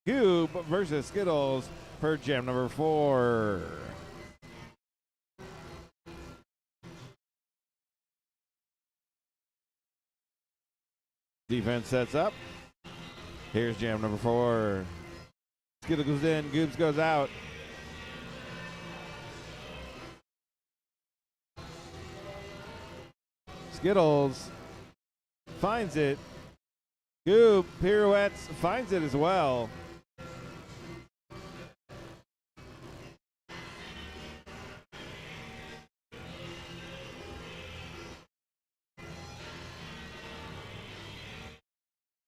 Goob versus Skittles for jam number 4. Defense sets up. Here's jam number 4. Skittles goes in, Goobs goes out. Skittles finds it. Goob pirouettes, finds it as well.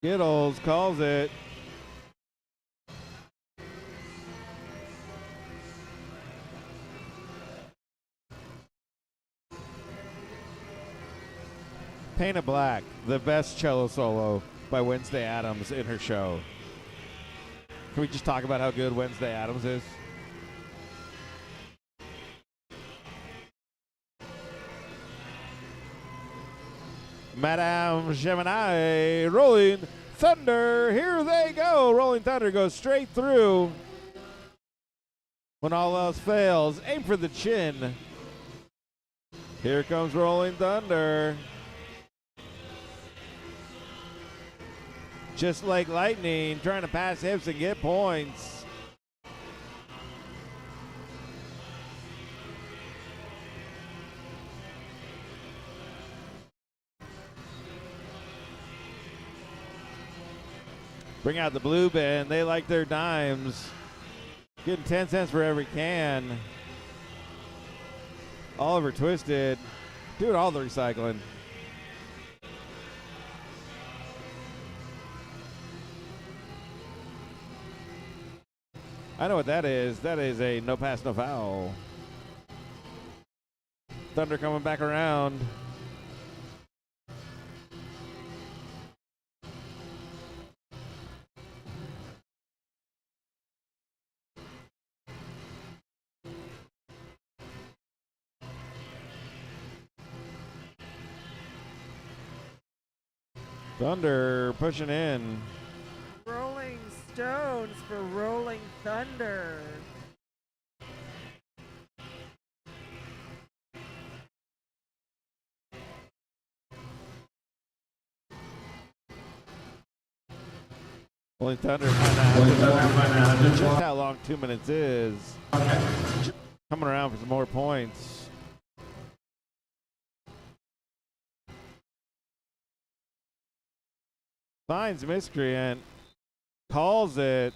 Skittles calls it. Painted Black, the best cello solo by Wednesday Addams in her show. Can we just talk about how good Wednesday Addams is? Madame Gemini, Rolling Thunder, here they go. Rolling Thunder goes straight through. When all else fails, aim for the chin. Here comes Rolling Thunder. Just like lightning, trying to pass hips and get points. Bring out the blue bin. They like their dimes. Getting 10 cents for every can. Oliver Twisted. Doing all the recycling. I know what that is. That is a no pass, no foul. Thunder coming back around. Thunder pushing in. Rolling Stones for Rolling Thunder. Rolling Thunder find out just how long 2 minutes is. Coming around for some more points. Finds Miscreant, calls it,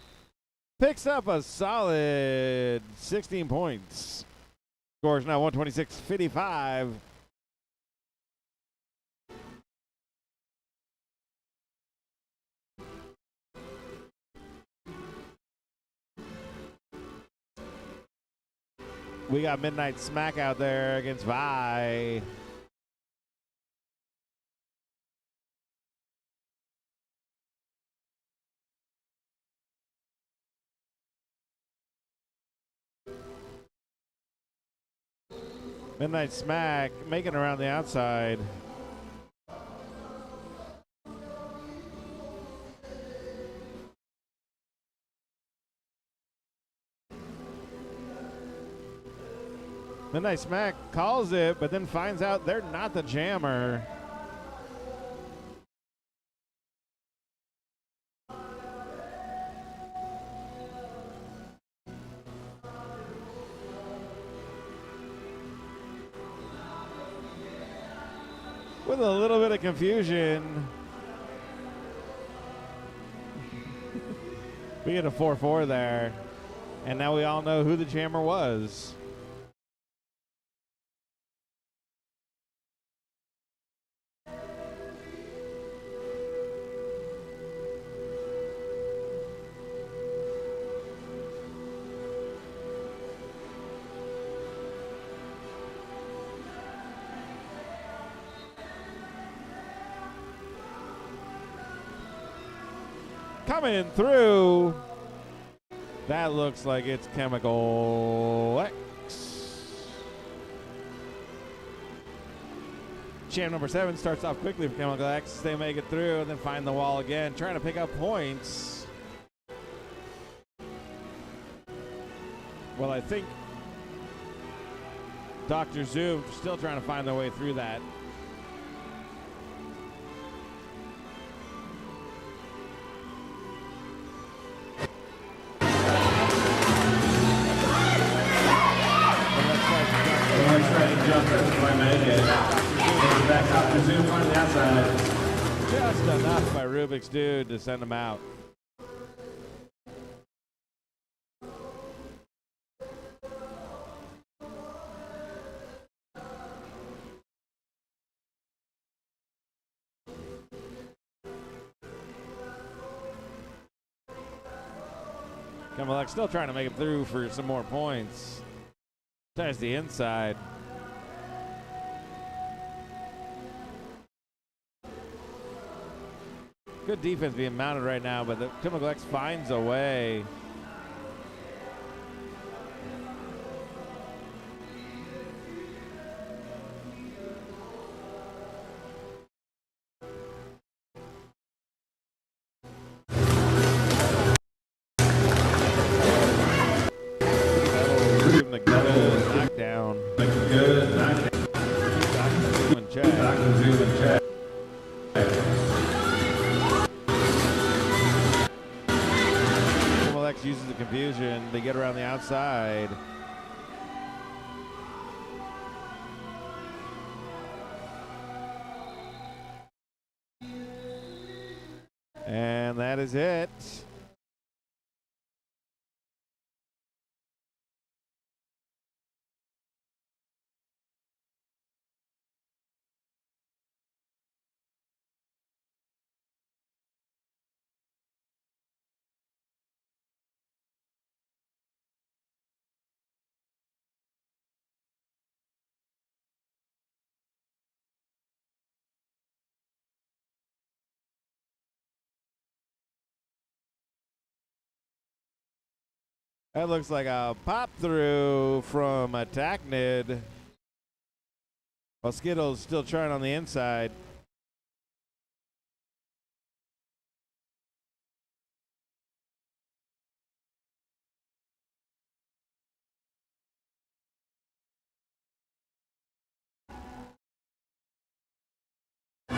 picks up a solid 16 points. Scores now 126-55. We got Midnight Smack out there against Vi. Midnight Smack making around the outside. Midnight Smack calls it, but then finds out they're not the jammer. with a little bit of confusion. We get a 4-4 there. And now we all know who the jammer was. Coming through. That looks like it's Chemical X. Champ number 7 starts off quickly for Chemical X. They make it through and then find the wall again, trying to pick up points. Well, I think Dr. Zoom still trying to find their way through that. Just enough by Rubik's Dude to send him out. Kamalek still trying to make it through for some more points. Tries the inside. Good defense being mounted right now, but the Chemical X finds a way. Knockdown. Good knockdown. Uses the confusion. They get around the outside. And that is it. That looks like a pop through from Attacknid. While Skittles still trying on the inside. They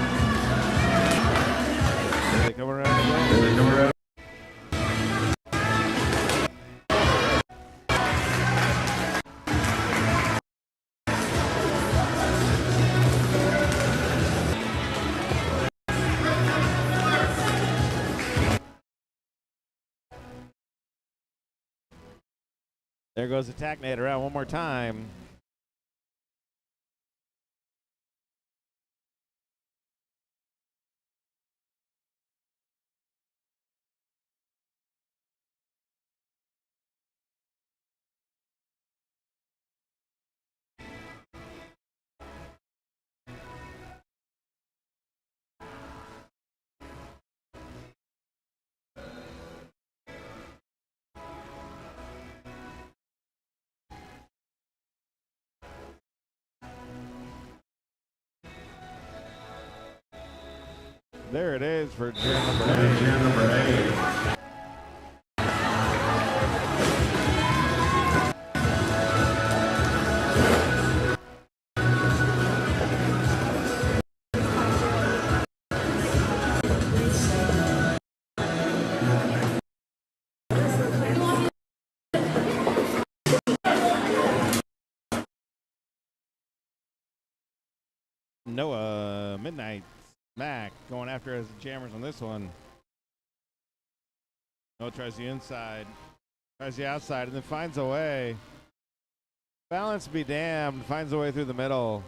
come around again. They come around. There goes Attacknid around one more time. There it is for jam number 8. Noah, Midnight, Mac going after his jammers on this one. Noah tries the inside, tries the outside, and then finds a way. Balance be damned, finds a way through the middle.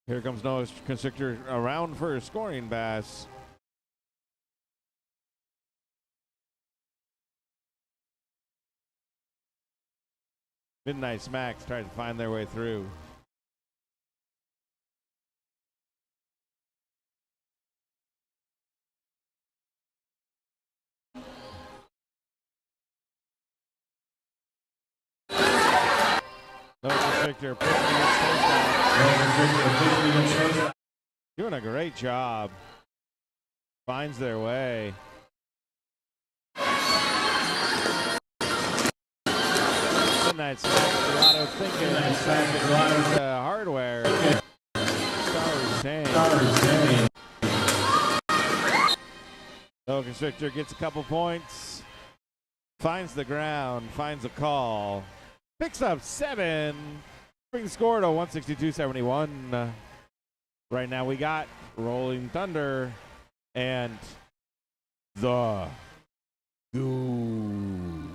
Here comes Noah's Constrictor around for a scoring bass. Midnight Smacks trying to find their way through. Noah Constrictor doing a great job. Finds their way. Midnight Smack, a lot of thinking. Hardware. Sorry, Noah Constrictor gets a couple points. Finds the ground. Finds a call. Picks up 7. Brings the score to 162.71. Right now we got Rolling Thunder and the Goob.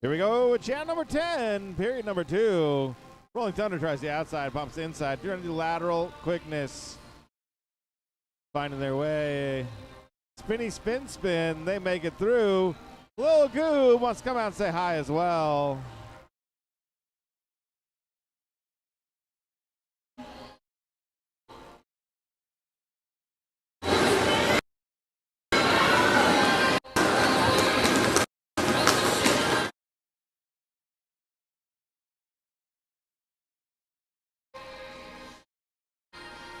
Here we go with channel number 10, period number 2. Rolling Thunder tries the outside, pumps the inside. Trying to do lateral quickness. Finding their way. Spinny spin spin. They make it through. Lil Goob wants to come out and say hi as well.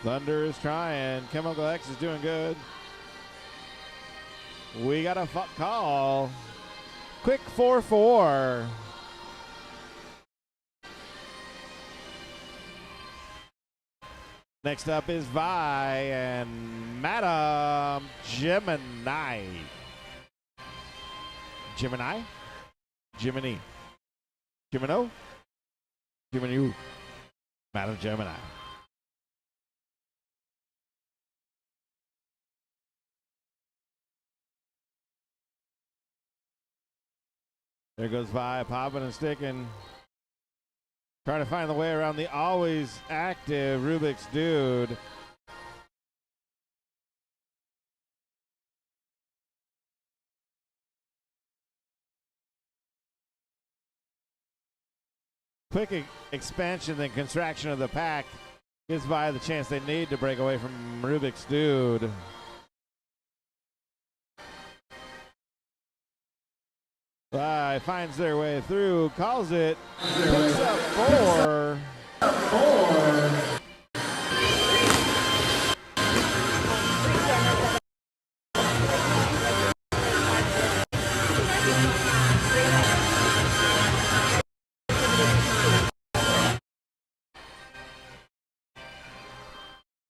Thunder is trying. Chemical X is doing good. We got a call. Quick 4-4. Next up is Vi and Madam Gemini. Gemini? Gemini. Gemino? Gemini. Madam Gemini. There goes Vi, popping and sticking. Trying to find the way around the always active Rubik's Dude. Quick expansion and contraction of the pack gives Vi the chance they need to break away from Rubik's Dude. Finds their way through, calls it, picks up 4.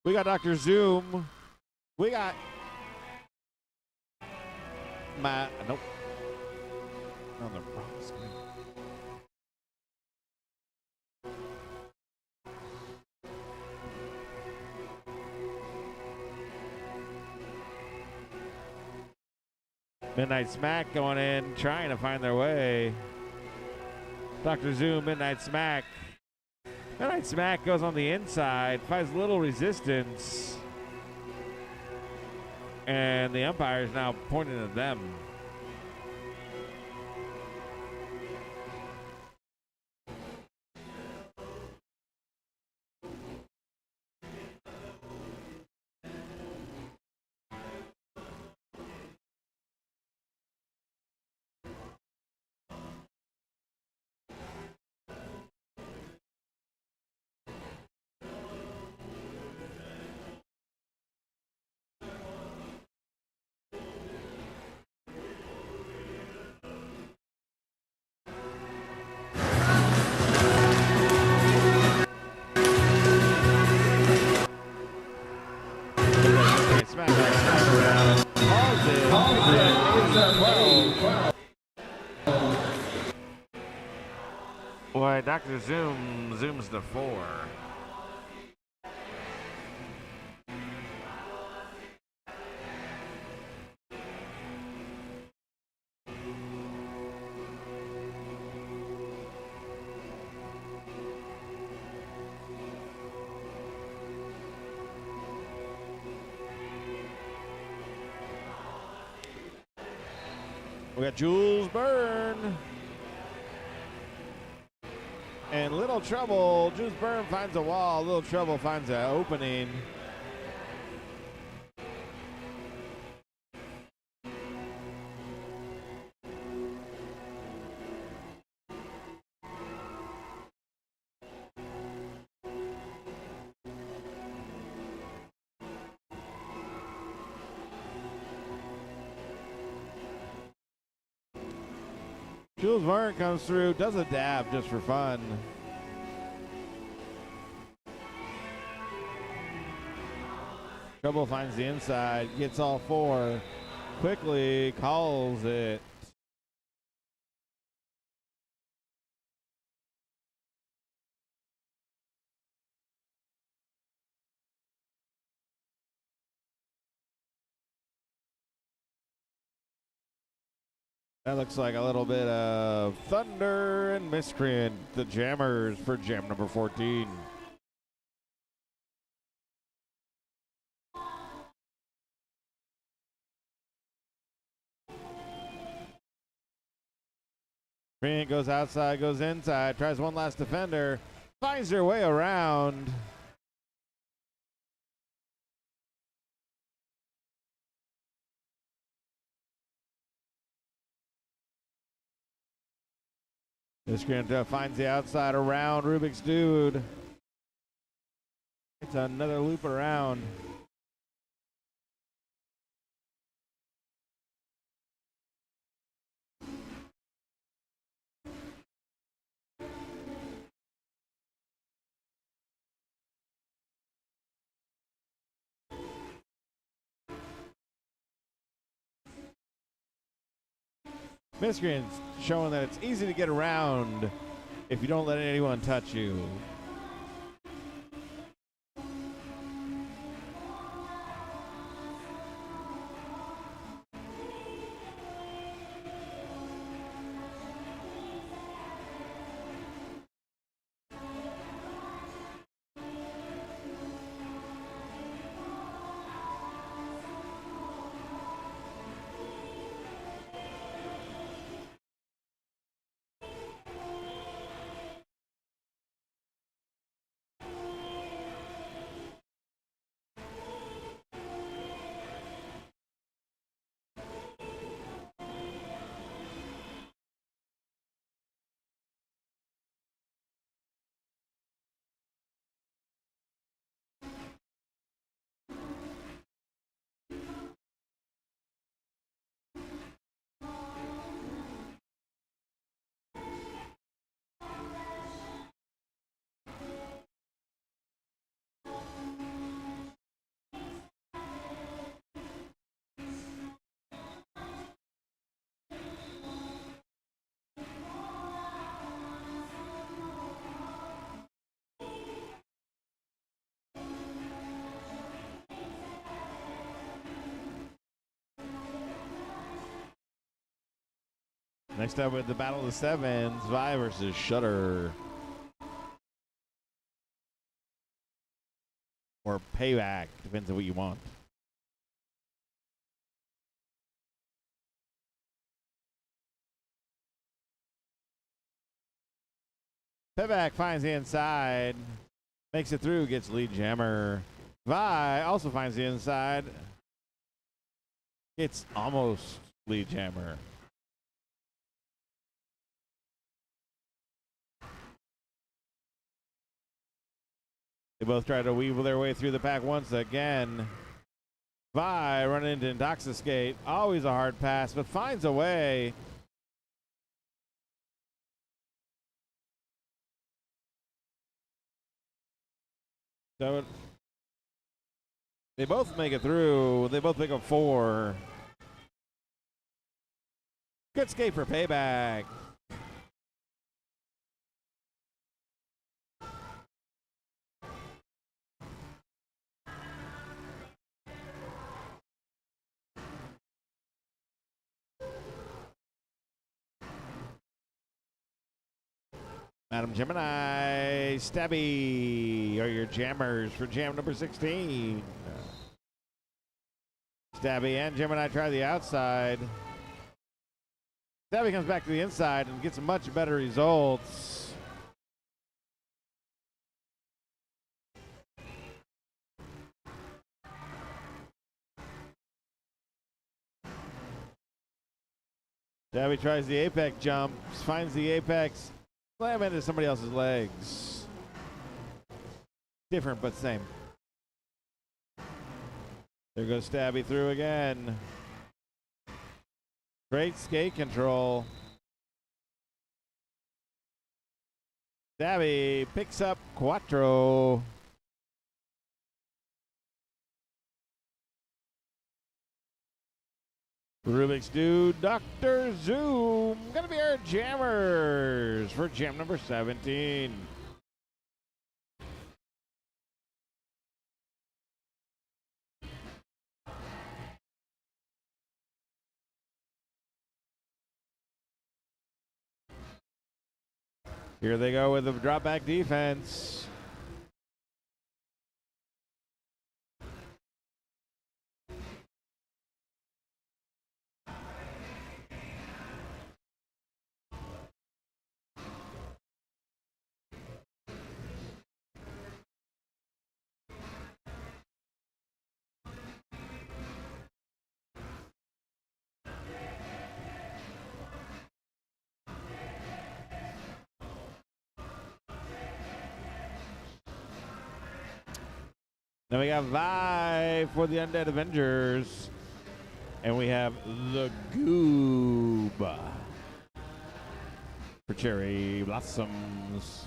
We got Dr. Zoom. We got nope. On the wrong screen. Midnight Smack going in, trying to find their way. Dr. Zoom, Midnight Smack. Midnight Smack goes on the inside, finds little resistance. And the umpire is now pointing at them. Smack. Calls it. Boy, Dr. Zoom zooms to 4. We got Jules Byrne. And Little Trouble. Jules Byrne finds a wall. Little Trouble finds an opening. Jules Byrne comes through, does a dab just for fun. Trouble finds the inside, gets all 4, quickly calls it. That looks like a little bit of Thunder and Miscreant, the Jammers for jam number 14. Miscreant goes outside, goes inside, tries one last defender, finds their way around. Miscreant finds the outside around Rubik's Dude. It's another loop around. Miscreant's showing that it's easy to get around if you don't let anyone touch you. Next up with the Battle of the Sevens, Vi versus Shudder. Or Payback, depends on what you want. Payback finds the inside, makes it through, gets lead jammer. Vi also finds the inside, gets almost lead jammer. They both try to weave their way through the pack once again. Vi running into Intoxicate. Always a hard pass, but finds a way. So They both make it through. They both pick up 4. Good skate for payback. Madam Gemini, Stabby are your jammers for jam number 16. Stabby and Gemini try the outside. Stabby comes back to the inside and gets much better results. Stabby tries the apex jump, finds the apex, slam into somebody else's legs. Different but same. There goes Stabby through again. Great skate control. Stabby picks up Quattro. Rubik's Dude, Dr. Zoom, gonna be our jammers for jam number 17. Here they go with the drop back defense. Then we got Vi for the Undead Avengers. And we have the Goob for Cherry Blossoms.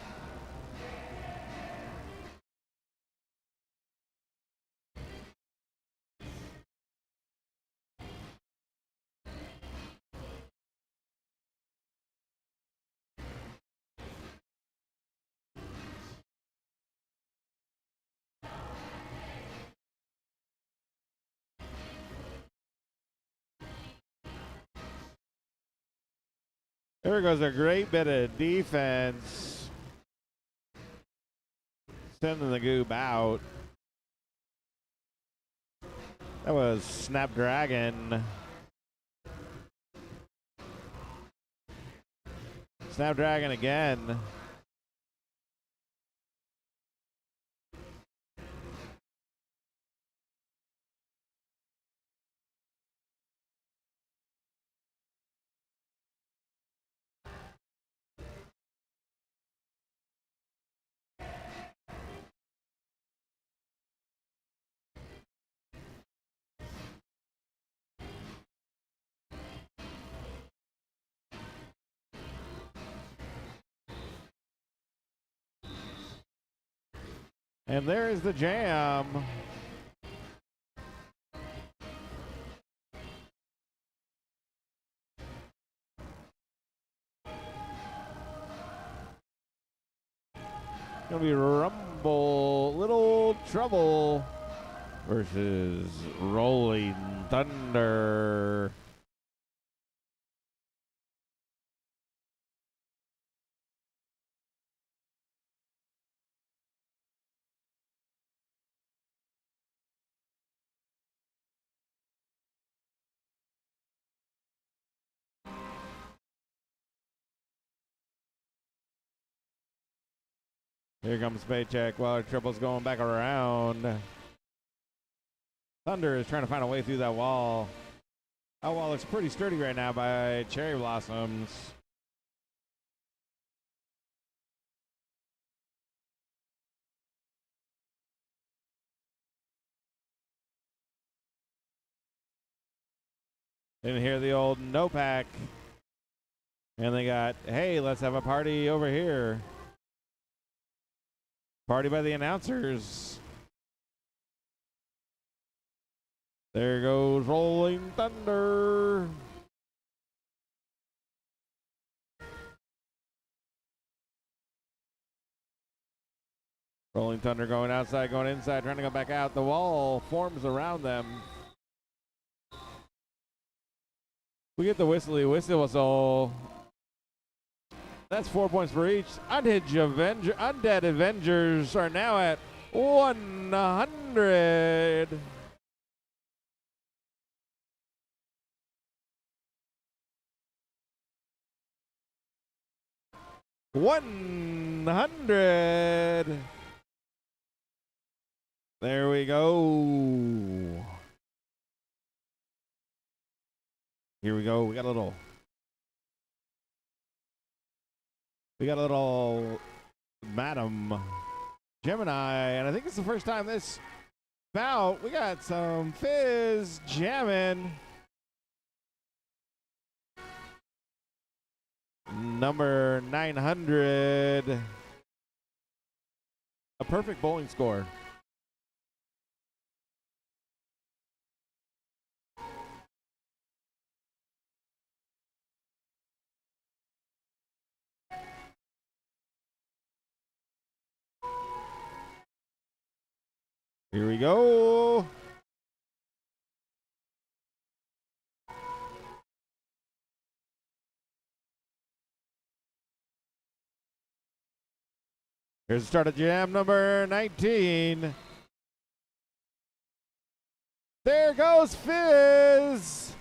There goes a great bit of defense. Sending the Goob out. That was Snapdragon. Snapdragon again. And there is the jam. Gonna be Rumble, Little Trouble versus Rolling Thunder. Here comes Paycheck while Triple's going back around. Thunder is trying to find a way through that wall. That wall looks pretty sturdy right now by Cherry Blossoms. Didn't hear the old no pack. And they got, hey, let's have a party over here. Party by the announcers. There goes Rolling Thunder. Rolling Thunder going outside, going inside, trying to go back out. The wall forms around them. We get the whistle. That's 4 points for each. Undead Avengers are now at 100. There we go. Here we go. We got a little Madam Gemini, and I think it's the first time this bout we got some Fizz jamming. Number 900. A perfect bowling score. Here we go. Here's the start of jam number 19. There goes Fizz.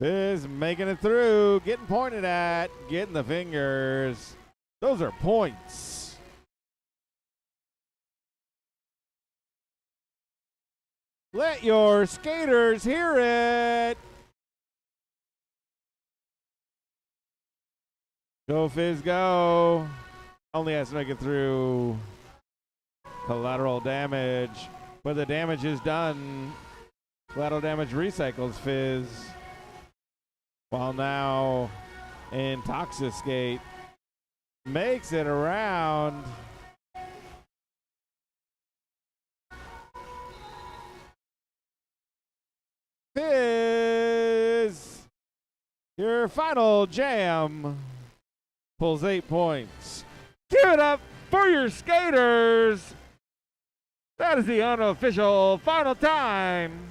Fizz making it through, getting pointed at, getting the fingers. Those are points. Let your skaters hear it. Go Fizz, go. Only has to make it through collateral damage, but the damage is done. Collateral damage recycles Fizz. While now Intoxiskate makes it around. Fizz, your final jam pulls 8 points. Give it up for your skaters. That is the unofficial final time.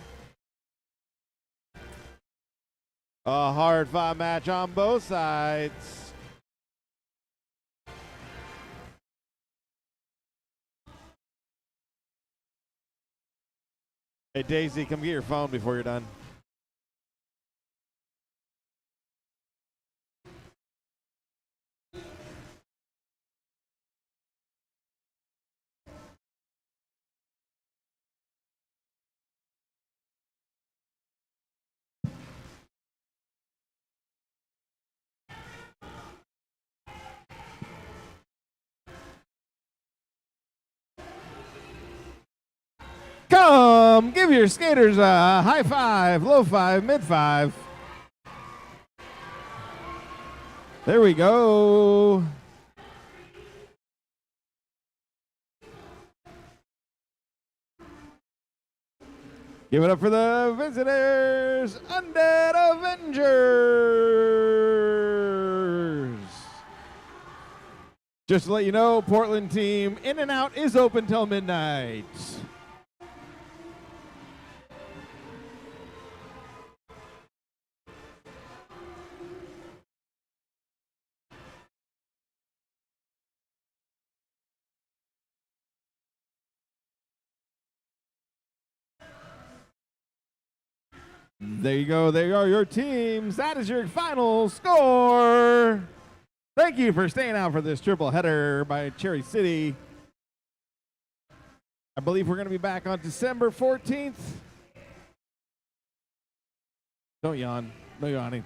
A hard-fought match on both sides. Hey, Daisy, come get your phone before you're done. Come, give your skaters a high five, low five, mid five. There we go. Give it up for the visitors, Undead Avengers. Just to let you know, Portland team, In and Out is open till midnight. There you go. There are your teams. That is your final score. Thank you for staying out for this triple header by Cherry City. I believe we're going to be back on December 14th. Don't yawn. No yawning.